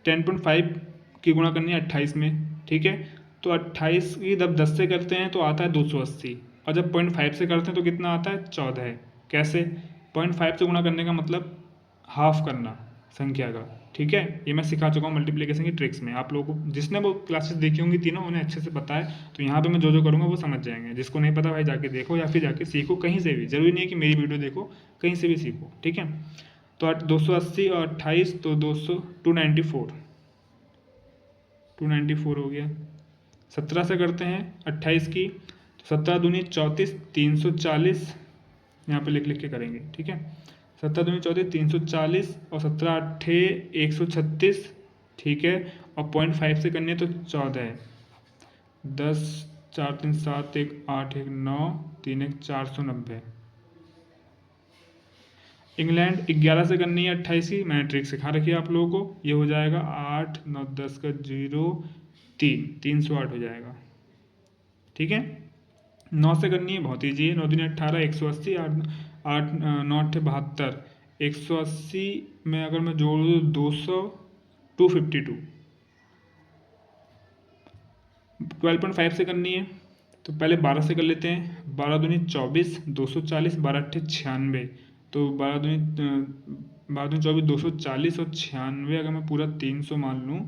10.5 की गुणा करनी है 28 में। ठीक है, तो 28 की जब 10 से करते हैं तो आता है 280, और जब 0.5 से करते हैं तो कितना आता है 14। कैसे, 0.5 से गुणा करने का मतलब हाफ करना संख्या का। ठीक है, ये मैं सिखा चुका हूँ मल्टीप्लिकेशन की ट्रिक्स में। आप लोगों को जिसने वो क्लासेस देखी होंगी तीनों, उन्हें अच्छे से पता है। तो यहाँ पे मैं जो जो करूँगा वो समझ जाएंगे। जिसको नहीं पता भाई जाके देखो या फिर जाके सीखो कहीं से भी, जरूरी नहीं है कि मेरी वीडियो देखो, कहीं से भी सीखो। ठीक है, तो 280 और 28 तो 294 हो गया। 17 से करते हैं 28 की, तो 17 दूनी 34, 340, यहाँ पे लिख लिख के करेंगे। ठीक है, 17 दूनी 34, 340, और 17 अट्ठे 136। ठीक है, और 0.5 से करनी है तो 14 है। 10, 4 3 7, 1 8, 1 9, 3 1 490। इंग्लैंड 11 से करनी है 28 की, मैंने ट्रिक सिखा रखी है आप लोगों को। ये हो जाएगा 8 9 10 का 0 3, 308 हो जाएगा। ठीक है, 9 से करनी है, बहुत ईजी है। 9 दूनी 18, 180, 8 9 8 72, 180 में अगर मैं जोड़ दूँ 200, 252। 12.5 से करनी है, तो पहले 12 से कर लेते हैं। 12 दूनी 24, 240, 12 अट्ठे 96, तो 12 दूनी 24, 240 और 96, अगर मैं पूरा 300 मान लूँ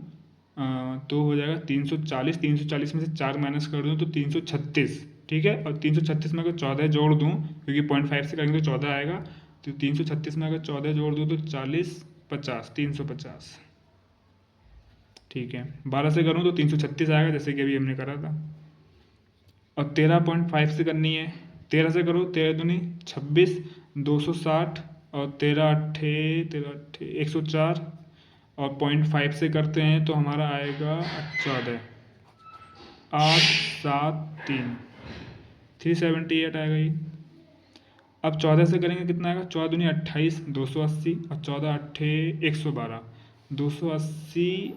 तो हो जाएगा 340। 340 में से 4 माइनस कर दूँ तो 336। ठीक है, और 336 में अगर 14 जोड़ दूँ, क्योंकि 0.5 से करेंगे तो 14 आएगा, तो 336 में अगर 14 जोड़ दूँ तो 40 50, 350। ठीक है, 12 से करूँ तो 336 आएगा, जैसे कि अभी हमने करा था। और 13.5 से करनी है, 13 से करो, 13 दूनी 26, 260, और 13 अट्ठे 104, और 0.5 से करते हैं तो हमारा आएगा 14, 8 7 3, 378 आएगा ये। अब 14 से करेंगे कितना आएगा, 14 दूनी 28, 280, और 14 अट्ठे 112, 280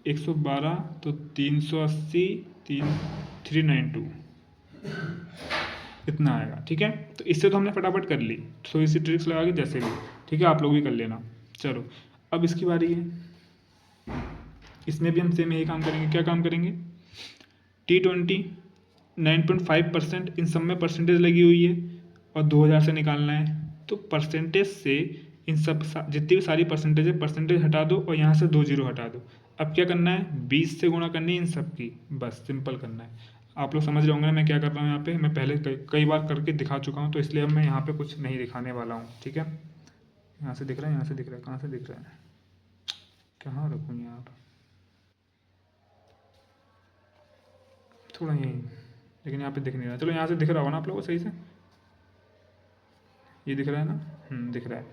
112, तो 380 392 इतना आएगा। ठीक है, तो इससे तो हमने फटाफट कर ली, थोड़ी सी ट्रिक्स लगा के जैसे भी। ठीक है, आप लोग भी कर लेना। चलो अब इसकी बारी है, इसमें भी हम सेम यही काम करेंगे। क्या काम करेंगे, T20 9.5%, इन सब में परसेंटेज लगी हुई है और 2000 से निकालना है। तो परसेंटेज से इन सब जितनी भी सारी परसेंटेज है, परसेंटेज हटा दो और यहाँ से 2 जीरो हटा दो। अब क्या करना है, 20 से गुणा करनी है इन सब की, बस सिंपल करना है। आप लोग समझ रहे होंगे ना मैं क्या कर रहा हूँ यहाँ पे, मैं पहले कई बार करके दिखा चुका हूँ, तो इसलिए अब मैं यहाँ पे कुछ नहीं दिखाने वाला हूँ। ठीक है, यहाँ से दिख रहा है, यहाँ से दिख रहा है, कहाँ से दिख रहा है, कहाँ रखूँ यहाँ पर, थोड़ा यहीं, लेकिन यहाँ पे दिख नहीं रहा। चलो यहाँ से दिख रहा होगा ना आप लोगों को सही से, ये दिख रहा है ना, दिख रहा है।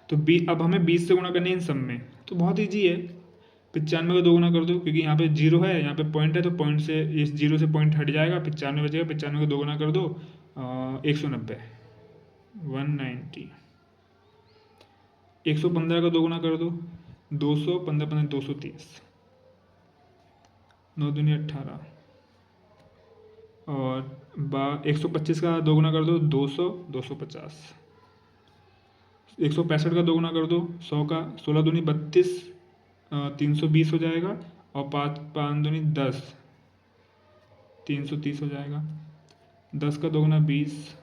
तो अब हमें 20 से गुणा करनी है इन सब में, तो बहुत ईजी है। 95 का 2 गुना कर दो, क्योंकि यहाँ पे जीरो है, यहाँ पे पॉइंट है, तो पॉइंट से इस जीरो से पॉइंट हट जाएगा, 95 बचेगा। 95 का 2 गुना कर दो 190, 190। 115 का 2 गुना कर दो 200, 15 15 230, 9 दूनी 18, और 125 का 2 गुना कर दो 200, 250। 165 का 2 गुना कर दो 100 का, 16 दूनी 32, 320 हो जाएगा। और 5 5 दूनी 10, 330 हो जाएगा। 10 का 2 गुना 20,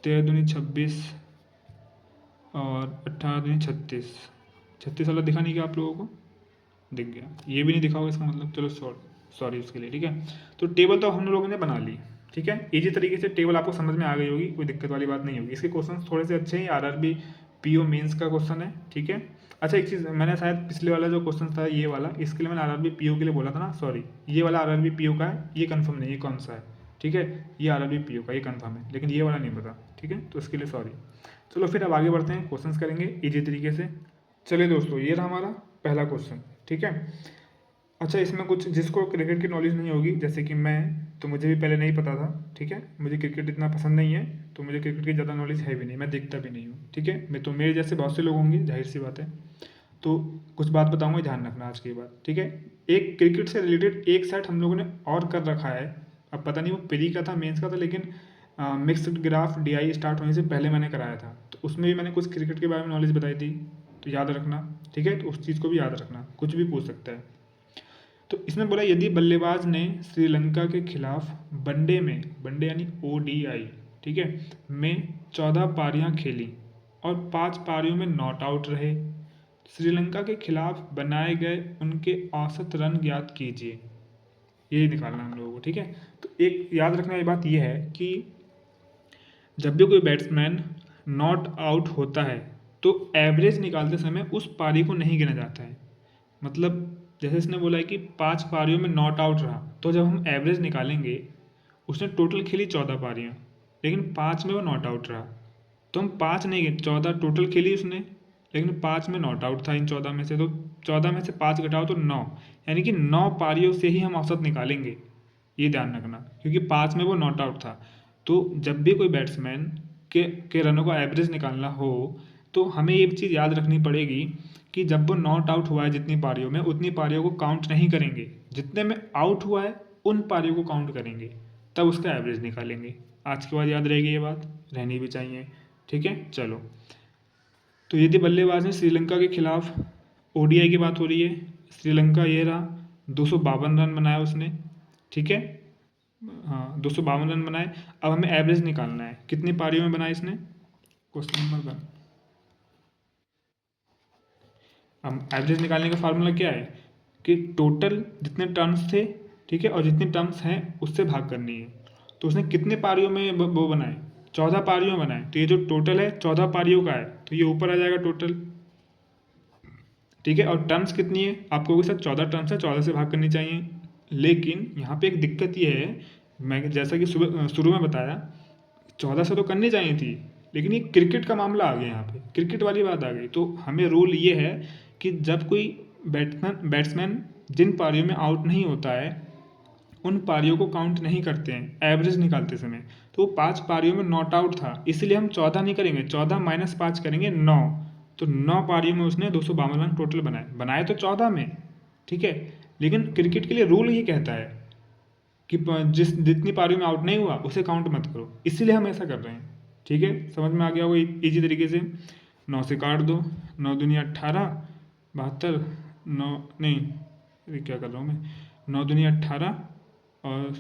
13 दूनी 26 और 18 दूनी 36। 36 वाला दिखा नहीं क्या आप लोगों को? दिख गया। ये भी नहीं दिखा होगा, इसका मतलब चलो सॉरी उसके लिए। ठीक है, तो टेबल तो हम लोगों ने बना ली। ठीक है, इजी तरीके से टेबल आपको समझ में आ गई होगी, कोई दिक्कत वाली बात नहीं होगी। इसके क्वेश्चन थोड़े से अच्छे हैं, आरआरबी पीओ मेंस का क्वेश्चन है। ठीक है, अच्छा एक चीज़, मैंने शायद पिछले वाला जो क्वेश्चन था ये वाला, इसके लिए मैंने आरआरबी पीओ के लिए बोला था ना, सॉरी, ये वाला आरआरबी पीओ का है, ये कंफर्म नहीं है कौन सा है। ठीक है, ये आरआरबी पीओ का ये कंफर्म है, लेकिन ये वाला नहीं पता। ठीक है, तो इसके लिए सॉरी। चलो फिर अब आगे बढ़ते हैं, क्वेश्चंस करेंगे इजी तरीके से। चलिए दोस्तों, ये रहा हमारा पहला क्वेश्चन। ठीक है, अच्छा इसमें कुछ जिसको क्रिकेट की नॉलेज नहीं होगी, जैसे कि मैं, तो मुझे भी पहले नहीं पता था। ठीक है, मुझे क्रिकेट इतना पसंद नहीं है, तो मुझे क्रिकेट की ज़्यादा नॉलेज है भी नहीं, मैं देखता भी नहीं हूँ। ठीक है, मैं तो मेरे जैसे बहुत से लोग होंगे, जाहिर सी बात है। तो कुछ बात बताऊंगा, ध्यान रखना आज की बात। ठीक है, एक क्रिकेट से रिलेटेड एक सेट हम लोगों ने और कर रखा है। अब पता नहीं वो प्री का था मेंस का था, लेकिन मिक्स्ड ग्राफ डीआई स्टार्ट होने से पहले मैंने कराया था, तो उसमें भी मैंने कुछ क्रिकेट के बारे में नॉलेज बताई थी, तो याद रखना। ठीक है, तो उस चीज़ को भी याद रखना, कुछ भी पूछ सकता है। तो इसमें बोला यदि बल्लेबाज ने श्रीलंका के खिलाफ वनडे में, वनडे यानी ओडीआई, ठीक है, में 14 पारियां खेली और 5 पारियों में नॉट आउट रहे, श्रीलंका के खिलाफ बनाए गए उनके औसत रन ज्ञात कीजिए। यही निकालना हम लोगों को। ठीक है, तो एक याद रखने वाली बात यह है कि जब भी कोई बैट्समैन नॉट आउट होता है तो एवरेज निकालते समय उस पारी को नहीं गिना जाता है। मतलब जैसे इसने बोला है कि 5 पारियों में नॉट आउट रहा, तो जब हम एवरेज निकालेंगे, उसने टोटल खेली 14 पारियां, लेकिन 5 में वो नॉट आउट रहा, तो हम 5 नहीं गए, 14 टोटल खेली उसने, लेकिन 5 में नॉट आउट था इन 14 में से, तो 14 में से 5 घटाओ तो 9, यानी कि 9 पारियों से ही हम औसत निकालेंगे। ये ध्यान रखना, क्योंकि 5 में वो नॉट आउट था। तो जब भी कोई बैट्समैन के रनों का एवरेज निकालना हो, तो हमें ये चीज़ याद रखनी पड़ेगी कि जब वो नॉट आउट हुआ है जितनी पारियों में, उतनी पारियों को काउंट नहीं करेंगे, जितने में आउट हुआ है उन पारियों को काउंट करेंगे, तब उसका एवरेज निकालेंगे। आज के बाद याद रहेगी, ये बात रहनी भी चाहिए। ठीक है, चलो। तो यदि बल्लेबाज ने श्रीलंका के खिलाफ, ओडीआई की बात हो रही है, श्रीलंका ये रहा, 252 रन बनाया उसने। ठीक है, हाँ 252 रन बनाए। अब हमें एवरेज निकालना है, कितनी पारियों में बनाया इसने, क्वेश्चन नंबर 1। अब एवरेज निकालने का फार्मूला क्या है कि टोटल जितने टर्म्स थे, ठीक है, और जितने टर्म्स हैं उससे भाग करनी है। तो उसने कितने पारियों में वो बनाए, 14 पारियों में बनाए, तो ये जो टोटल है 14 पारियों का है, तो ये ऊपर आ जाएगा टोटल। ठीक है, और टर्म्स कितनी है, आपको सर 14 टर्म्स है, 14 से भाग करनी चाहिए। लेकिन यहाँ पे एक दिक्कत ये है, मैं जैसा कि शुरू में बताया, 14 से तो करनी चाहिए थी, लेकिन ये क्रिकेट का मामला आ गया, यहाँ पे क्रिकेट वाली बात आ गई। तो हमें रूल ये है कि जब कोई बैट्समैन जिन पारियों में आउट नहीं होता है, उन पारियों को काउंट नहीं करते हैं एवरेज निकालते समय। तो वो 5 पारियों में नॉट आउट था, इसलिए हम 14 नहीं करेंगे, 14 माइनस 5 करेंगे 9। तो 9 पारियों में उसने 252 रन टोटल बनाए, बनाए तो 14 में। ठीक है, लेकिन क्रिकेट के लिए रूल ये कहता है कि जितनी पारियों में आउट नहीं हुआ उसे काउंट मत करो, इसीलिए हम ऐसा कर रहे हैं। ठीक है, समझ में आ गया होगा इजी तरीके से। 9 से काट दो, 9 दूनी 18, 72, 9 नहीं, ये क्या कर रहा हूँ मैं, 9 दूनी 18 और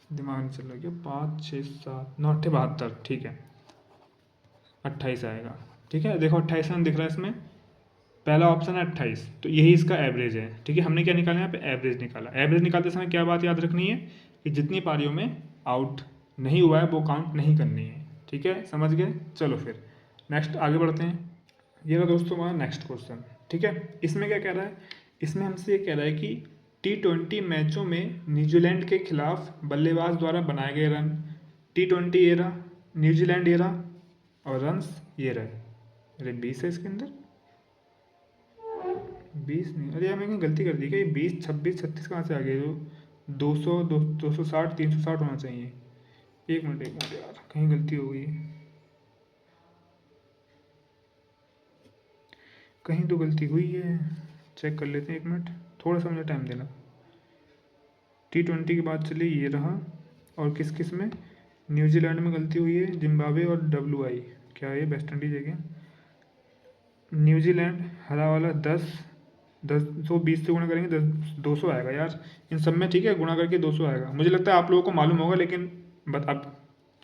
दिमाग नहीं चल रहा, क्या 5 6 7 9 8 72, ठीक है 28 आएगा। ठीक है, देखो 28 रन दिख रहा है इसमें, पहला ऑप्शन है 28, तो यही इसका एवरेज है। ठीक है, हमने क्या निकाला यहाँ पे, एवरेज निकाला। एवरेज निकालते समय क्या बात याद रखनी है कि जितनी पारियों में आउट नहीं हुआ है वो काउंट नहीं करनी है। ठीक है, समझ गए। चलो फिर नेक्स्ट आगे बढ़ते हैं। ये रहा दोस्तों हमारा नेक्स्ट क्वेश्चन। ठीक है, इसमें क्या कह रहा है, इसमें हमसे ये कह रहा है कि T20 मैचों में न्यूजीलैंड के खिलाफ बल्लेबाज द्वारा बनाए गए रन, T20 ये रहा, न्यूजीलैंड ये रहा, और रन्स ये रहे। अरे 20 है इसके अंदर, 20 नहीं, अरे यार मैंने गलती कर दी क्या, ये 20 26 36 कहाँ से आ गए, जो 200 260 360 होना चाहिए। एक मिनट यार, कहीं गलती हो गई है, कहीं तो गलती हुई है, चेक कर लेते हैं, एक मिनट, थोड़ा सा मुझे टाइम देना। T20 के बाद चलिए ये रहा, और किस किस में, न्यूजीलैंड में गलती हुई है, जिम्बाब्वे और WI, क्या है वेस्ट इंडीज है क्या, न्यूजीलैंड हरा वाला 10 120 से गुणा करेंगे 200 आएगा यार इन सब में, ठीक है, गुणा करके 200 आएगा। मुझे लगता है आप लोगों को मालूम होगा, लेकिन अब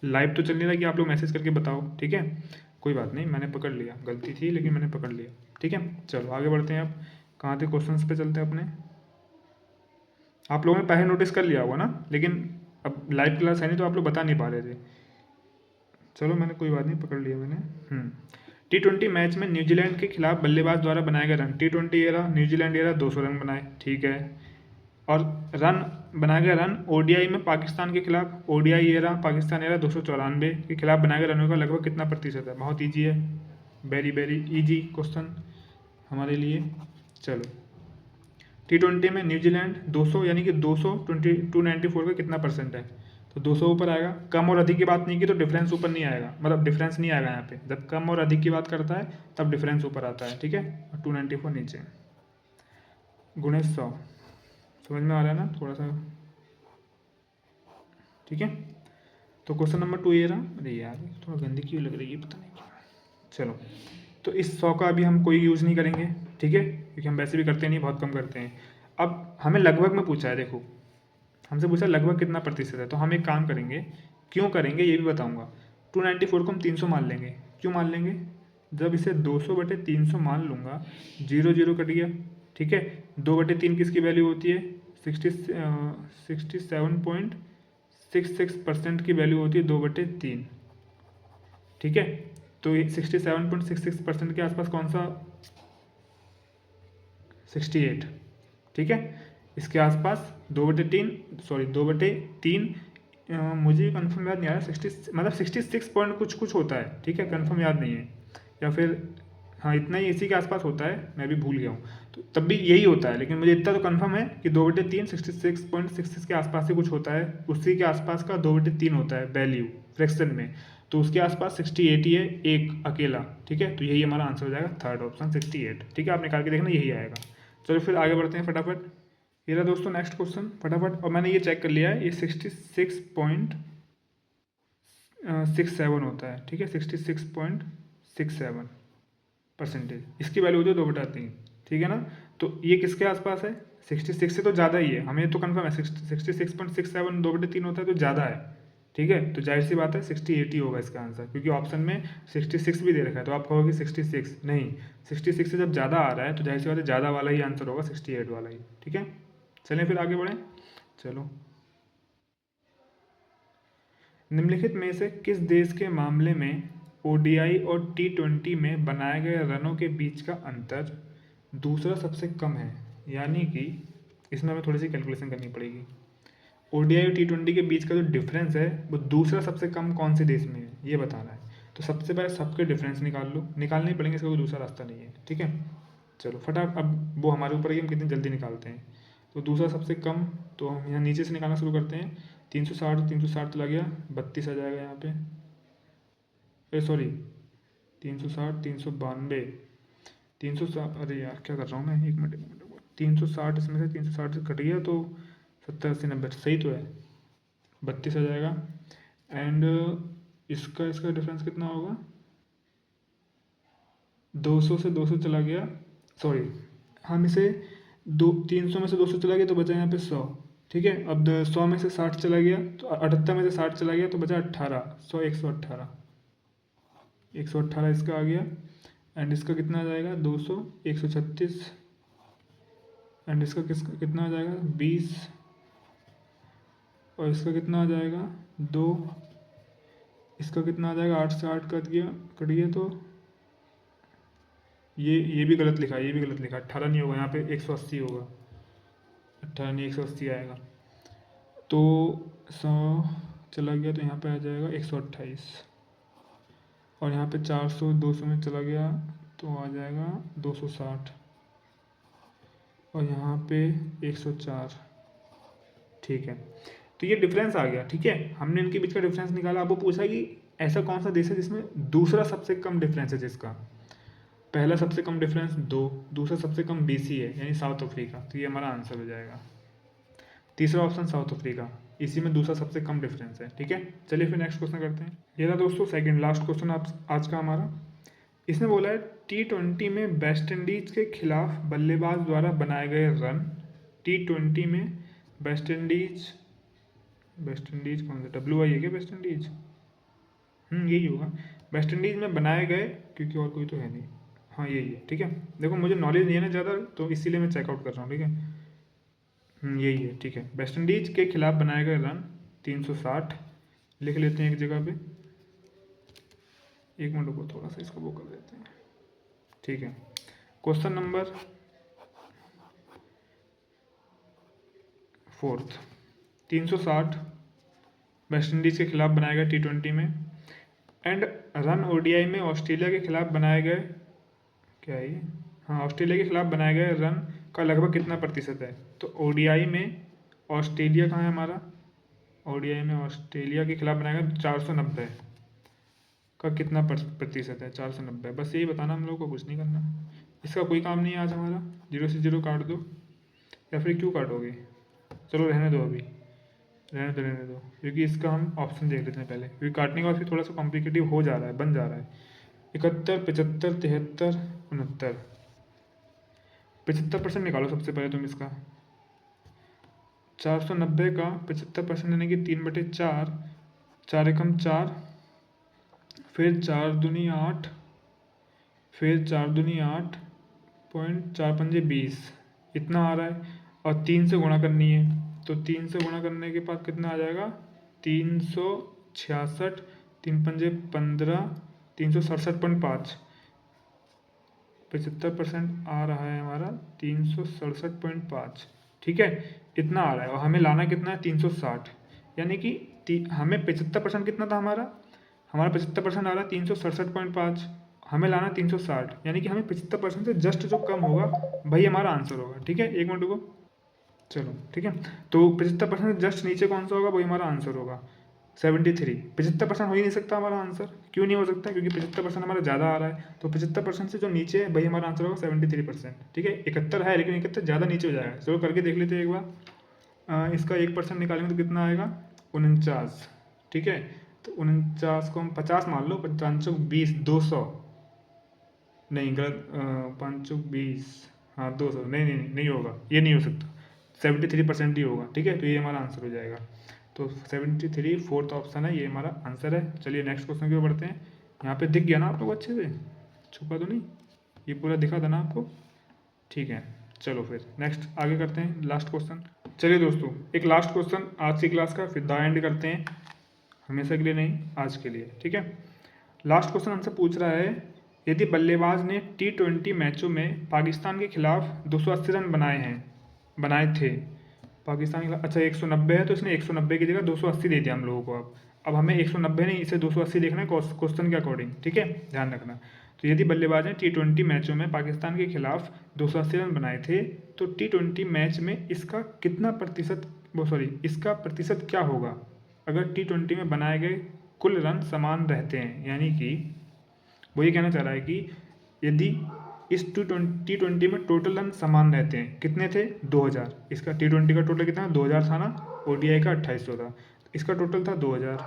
लाइव तो चल नहीं रहा कि आप लोग मैसेज करके बताओ, ठीक है, कोई बात नहीं, मैंने पकड़ लिया, गलती थी लेकिन मैंने पकड़ लिया, ठीक है। चलो आगे बढ़ते हैं, आप कहाँ थे, क्वेश्चंस पे चलते हैं अपने। आप लोगों ने पहले नोटिस कर लिया होगा ना, लेकिन अब लाइव क्लास है नहीं तो आप लोग बता नहीं पा रहे थे। चलो मैंने, कोई बात नहीं, पकड़ लिया मैंने। T20 मैच में न्यूजीलैंड के खिलाफ बल्लेबाज द्वारा बनाए गए रन, T20 ये रहा, न्यूजीलैंड ये रहा, 200 रन बनाए, ठीक है। और रन बनाए गए रन ODI में पाकिस्तान के खिलाफ, ODI ये रहा, पाकिस्तान ये रहा, 294 के खिलाफ बनाए गए रनों का लगभग कितना प्रतिशत है। बहुत ईजी है, वेरी वेरी ईजी क्वेश्चन हमारे लिए। चलो T20 में न्यूजीलैंड 200 यानी कि 294 का कितना परसेंट है, तो 200 ऊपर आएगा। कम और अधिक की बात नहीं की तो डिफरेंस ऊपर नहीं आएगा, मतलब डिफरेंस नहीं आएगा यहाँ पे, जब कम और अधिक की बात करता है तब डिफरेंस ऊपर आता है, ठीक है, और 294 नीचे, गुणे 100, समझ में आ रहा है ना थोड़ा सा, ठीक है। तो क्वेश्चन नंबर 2 ये रहा, अरे यार थोड़ा गंदी क्यों लग रही है पता नहीं क्यों। चलो तो इस 100 का अभी हम कोई यूज़ नहीं करेंगे, ठीक है, क्योंकि हम वैसे भी करते नहीं, बहुत कम करते हैं। अब हमें लगभग में पूछा है, देखो हमसे पूछा लगभग कितना प्रतिशत है, तो हम एक काम करेंगे, क्यों करेंगे ये भी बताऊंगा। 294 को हम 300 मान लेंगे, क्यों मान लेंगे, जब इसे 200/300 मान लूँगा, 0 0 कट गया, ठीक है, 2/3 किसकी वैल्यू होती है, 67.66% की वैल्यू होती है 2/3, ठीक है। तो 67.66% के आसपास कौन सा, 68, ठीक है, इसके आसपास 2/3, सॉरी 2/3, मुझे कंफर्म याद नहीं आ रहा, 60 मतलब 66 पॉइंट कुछ कुछ होता है, ठीक है, कंफर्म याद नहीं है, या फिर हाँ इतना ही, इसी के आसपास होता है, मैं भी भूल गया हूँ, तो तब भी यही होता है, लेकिन मुझे इतना तो कंफर्म है कि 2/3 66.66 के आसपास से कुछ होता है, उसी के आसपास का 2/3 होता है वैल्यू फ्रैक्शन में, तो उसके आसपास 68 ही है एक अकेला, ठीक है, तो यही हमारा आंसर हो जाएगा, थर्ड ऑप्शन 68, ठीक है, आप निकाल के देखना यही आएगा। चलो फिर आगे बढ़ते हैं फटाफट। ये रहा दोस्तों नेक्स्ट क्वेश्चन फटाफट, और मैंने ये चेक कर लिया है, ये 66.67 होता है, ठीक है, 66.67%, इसकी वैल्यू होती है 2/3, ठीक है ना। तो ये किसके आसपास है, 66 से तो ज़्यादा ही है, हमें तो कंफर्म है 66.67 2/3 होता है तो ज़्यादा है, ठीक है, तो जाहिर सी बात है 68 ही होगा इसका आंसर, क्योंकि ऑप्शन में 66 भी दे रखा है, तो आप कहोगे 66 नहीं, 66 से जब ज़्यादा आ रहा है तो जाहिर सी बात है ज़्यादा वाला ही आंसर होगा, 68 वाला ही, ठीक है। चलें फिर आगे बढ़ें। चलो निम्नलिखित में से किस देश के मामले में ODI और T20 में बनाए गए रनों के बीच का अंतर दूसरा सबसे कम है, यानी कि इसमें हमें थोड़ी सी कैलकुलेशन करनी पड़ेगी। ODI और T20 के बीच का जो डिफरेंस है वो दूसरा सबसे कम कौन से देश में है ये बताना है। तो सबसे पहले सबके डिफरेंस निकाल लो, निकालने पड़ेंगे, इसका कोई दूसरा रास्ता नहीं है, ठीक है। चलो फटाफट, अब वो हमारे ऊपर है कि हम कितनी जल्दी निकालते हैं। तो दूसरा सबसे कम, तो हम यहाँ नीचे से निकालना शुरू करते हैं। 360 चला गया, 32 आ जाएगा यहाँ पे, सॉरी 360, 392, 360, अरे यार क्या कर रहा हूँ मैं, एक मिनट 360 इसमें से 360 से कट गया तो 70 80 90 सही तो है, 32 आ जाएगा। एंड इसका इसका डिफरेंस कितना होगा, 200 से 200 चला गया, सॉरी हम इसे 300 में से 200 चला गया तो बचा यहाँ पे 100, ठीक है। अब 100 में से 60 चला गया तो 78 में से 60 चला गया तो बचा 18, 100 118, 118 इसका आ गया। एंड इसका कितना आ जाएगा 200, 136, एंड इसका कितना आ जाएगा 20, और इसका कितना आ जाएगा 2, इसका कितना आ जाएगा 8 से 8 कट गया तो ये भी गलत लिखा, ये भी गलत लिखा, 18 नहीं होगा यहाँ पे, 180 होगा, 18 नहीं 180 आएगा। तो 100 चला गया तो यहाँ पे आ जाएगा 128, और यहाँ पे 400 200 में चला गया तो आ जाएगा 260, और यहाँ पे 104, ठीक है। तो ये डिफरेंस आ गया, ठीक है, हमने इनके बीच का डिफरेंस निकाला। अब वो पूछा कि ऐसा कौन सा देश है जिसमें दूसरा सबसे कम डिफरेंस है, जिसका पहला सबसे कम डिफरेंस 2, दूसरा सबसे कम BC है यानी साउथ अफ्रीका, तो ये हमारा आंसर हो जाएगा। तीसरा ऑप्शन साउथ अफ्रीका, इसी में दूसरा सबसे कम डिफरेंस है। ठीक है, चलिए फिर नेक्स्ट क्वेश्चन करते हैं। ये था दोस्तों सेकंड लास्ट क्वेश्चन आप आज का हमारा। इसने बोला है T20 में वेस्ट इंडीज के खिलाफ बल्लेबाज द्वारा बनाए गए रन। T20 में वेस्ट इंडीज कौन सा WI है क्या वेस्ट इंडीज? यही होगा, वेस्ट इंडीज में बनाए गए, क्योंकि और कोई तो है नहीं। हाँ यही है। ठीक है, देखो मुझे नॉलेज नहीं है ना ज़्यादा, तो इसीलिए मैं चेकआउट कर रहा हूँ। ठीक है, यही है। ठीक है, वेस्ट इंडीज के खिलाफ बनाए गए रन 360 लिख लेते हैं एक जगह पे। एक मिनट को थोड़ा सा इसको वो कर देते हैं। ठीक है, क्वेश्चन नंबर 4, 360 वेस्ट इंडीज़ के खिलाफ बनाए गए T20 में, एंड रन ODI में ऑस्ट्रेलिया के खिलाफ बनाए गए, क्या है ये, हाँ ऑस्ट्रेलिया के खिलाफ बनाए गए रन का लगभग कितना प्रतिशत है। तो ODI में ऑस्ट्रेलिया कहाँ है हमारा, ODI में ऑस्ट्रेलिया के खिलाफ बनाया गया 490 का कितना प्रतिशत है, 490। बस यही बताना हम लोग को, कुछ नहीं करना। इसका कोई काम नहीं है आज हमारा। 0 से 0 काट दो, या फिर क्यों काटोगे, चलो रहने दो, अभी रहने दो, क्योंकि इसका हम ऑप्शन देख लेते हैं पहले, क्योंकि काटने के बाद फिर थोड़ा सा कॉम्प्लिकेटिव हो जा रहा है, बन जा रहा है। 71, 75, 73, 69, 75% निकालो सबसे पहले तुम इसका। 490 का 75% यानी कि 3/4, 4 एकम 4, फिर 4 दूनी 8, फिर 4 दूनी 8 पॉइंट 4 पंजे 20, इतना आ रहा है। और 3 से गुणा करनी है, तो 3 से गुणा करने के बाद कितना आ जाएगा, 366, 3 पंजे 15, 367.5, 75% आ रहा है हमारा 367.5। ठीक है, इतना आ रहा है, और हमें लाना कितना है 360, यानी कि हमें 75% कितना था हमारा 75% आ रहा है 367.5, हमें लाना 360, यानी कि हमें 75% से जस्ट जो कम होगा वही हमारा आंसर होगा। ठीक है, एक मिनट को, चलो ठीक है, तो 75% से जस्ट नीचे कौन सा होगा, वही हमारा आंसर होगा 73। 75% हो ही नहीं सकता हमारा आंसर, क्यों नहीं हो सकता, क्योंकि 75% हमारा ज़्यादा आ रहा है, तो 75% से जो नीचे है वही हमारा आंसर होगा 73%। ठीक है, 71 है लेकिन 71 ज़्यादा नीचे हो जाएगा। चलो करके देख लेते हैं एक बार। इसका 1% निकालेंगे तो कितना आएगा, 49। ठीक है, तो 49 को हम 50 मान लो, 5 20, 200 नहीं, गलत, 5 20, हाँ 200, नहीं होगा, ये नहीं हो सकता, 73% ही होगा। ठीक है, तो ये हमारा आंसर हो जाएगा। तो 73 फोर्थ ऑप्शन है, ये हमारा आंसर है। चलिए नेक्स्ट क्वेश्चन की ओर बढ़ते हैं। यहाँ पे दिख गया ना आप लोग अच्छे से, छुपा तो नहीं, ये पूरा दिखा था ना आपको। ठीक है, चलो फिर नेक्स्ट आगे करते हैं, लास्ट क्वेश्चन। चलिए दोस्तों, एक लास्ट क्वेश्चन आज की क्लास का, फिर द एंड करते हैं, हमेशा के लिए नहीं, आज के लिए। ठीक है, लास्ट क्वेश्चन हमसे पूछ रहा है, यदि बल्लेबाज ने T20 मैचों में पाकिस्तान के खिलाफ 280 रन बनाए थे, पाकिस्तान के खिलाफ, अच्छा 190 है तो इसने 190 की जगह 280 दे दिया हम लोगों को। अब हमें 190 नहीं, इसे 280 देखना है क्वेश्चन के अकॉर्डिंग। ठीक है, ध्यान रखना। तो यदि बल्लेबाज ने T20 मैचों में पाकिस्तान के खिलाफ 280 रन बनाए थे, तो T20 मैच में इसका कितना प्रतिशत, इसका प्रतिशत क्या होगा अगर T20 में बनाए गए कुल रन समान रहते हैं। यानी कि वो ये कहना चाह रहा है कि यदि इस T20 में टोटल रन समान रहते हैं, कितने थे 2000, इसका T20 का टोटल कितना 2000 था ना, ODI का 2800 था, इसका टोटल था 2000।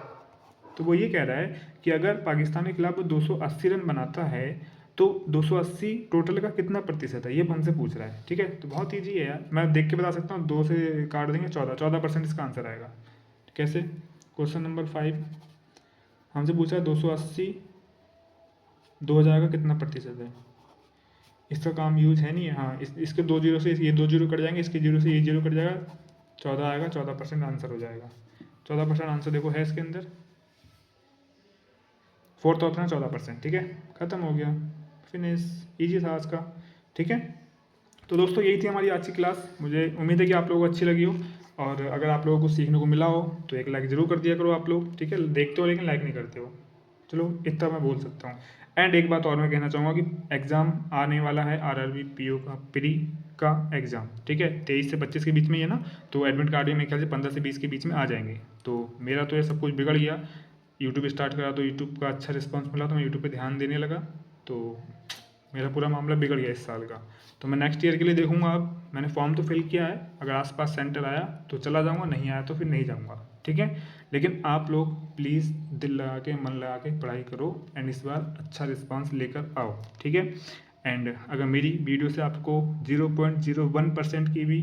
तो वो ये कह रहा है कि अगर पाकिस्तान के खिलाफ वो 280 रन बनाता है तो 280 टोटल का कितना प्रतिशत है, ये हमसे पूछ रहा है। ठीक है, तो बहुत ईजी है यार, मैं देख के बता सकता हूँ, 2 से काट देंगे 14% इसका आंसर आएगा। कैसे, क्वेश्चन नंबर 5 हमसे पूछा है 280 2000 का कितना प्रतिशत है। इसका काम यूज है नहीं है, हाँ इसके 2 जीरो से ये 2 जीरो कट जाएंगे, इसके 0 से ये 0 कट जाएगा, 14 आएगा, 14% आंसर हो जाएगा। 14% आंसर देखो है इसके अंदर, फोर्थ ऑप्शन 14%। ठीक है, खत्म हो गया, फिनिश, ईजी था आज का। ठीक है, तो दोस्तों यही थी हमारी आज की क्लास, मुझे उम्मीद है कि आप लोगों को अच्छी लगी हो, और अगर आप लोगों को सीखने को मिला हो तो एक लाइक ज़रूर कर दिया करो आप लोग। ठीक है, देखते हो लेकिन लाइक नहीं करते हो, चलो इतना मैं बोल सकता हूँ। एंड एक बात और मैं कहना चाहूँगा कि एग्ज़ाम आने वाला है RRB PO का प्री का एग्ज़ाम। ठीक है, 23 से 25 के बीच में ही है ना, तो एडमिट कार्ड भी मेरे ख्याल से 15 से 20 के बीच में आ जाएंगे। तो मेरा तो ये सब कुछ बिगड़ गया, यूट्यूब स्टार्ट करा तो यूट्यूब का अच्छा रिस्पॉन्स मिला तो मैं यूट्यूब पे ध्यान देने लगा, तो मेरा पूरा मामला बिगड़ गया इस साल का। तो मैं नेक्स्ट ईयर के लिए देखूंगा। अब मैंने फॉर्म तो फिल किया है, अगर आसपास सेंटर आया तो चला जाऊंगा, नहीं आया तो फिर नहीं जाऊंगा, ठीक है। लेकिन आप लोग प्लीज़ दिल लगा के, मन लगा के पढ़ाई करो एंड इस बार अच्छा रिस्पांस लेकर आओ, ठीक है। एंड अगर मेरी वीडियो से आपको 0.01% की भी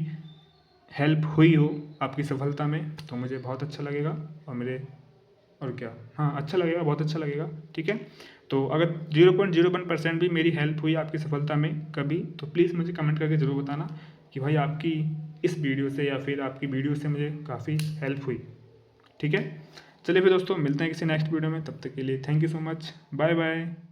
हेल्प हुई हो आपकी सफलता में तो मुझे बहुत अच्छा लगेगा, और क्या, हाँ अच्छा लगेगा, बहुत अच्छा लगेगा, ठीक है। तो अगर 0.01% भी मेरी हेल्प हुई आपकी सफलता में कभी, तो प्लीज़ मुझे कमेंट करके ज़रूर बताना कि भाई आपकी इस वीडियो से या फिर आपकी वीडियो से मुझे काफ़ी हेल्प हुई, ठीक है। चलिए फिर दोस्तों, मिलते हैं किसी नेक्स्ट वीडियो में, तब तक के लिए thank you so much, bye bye.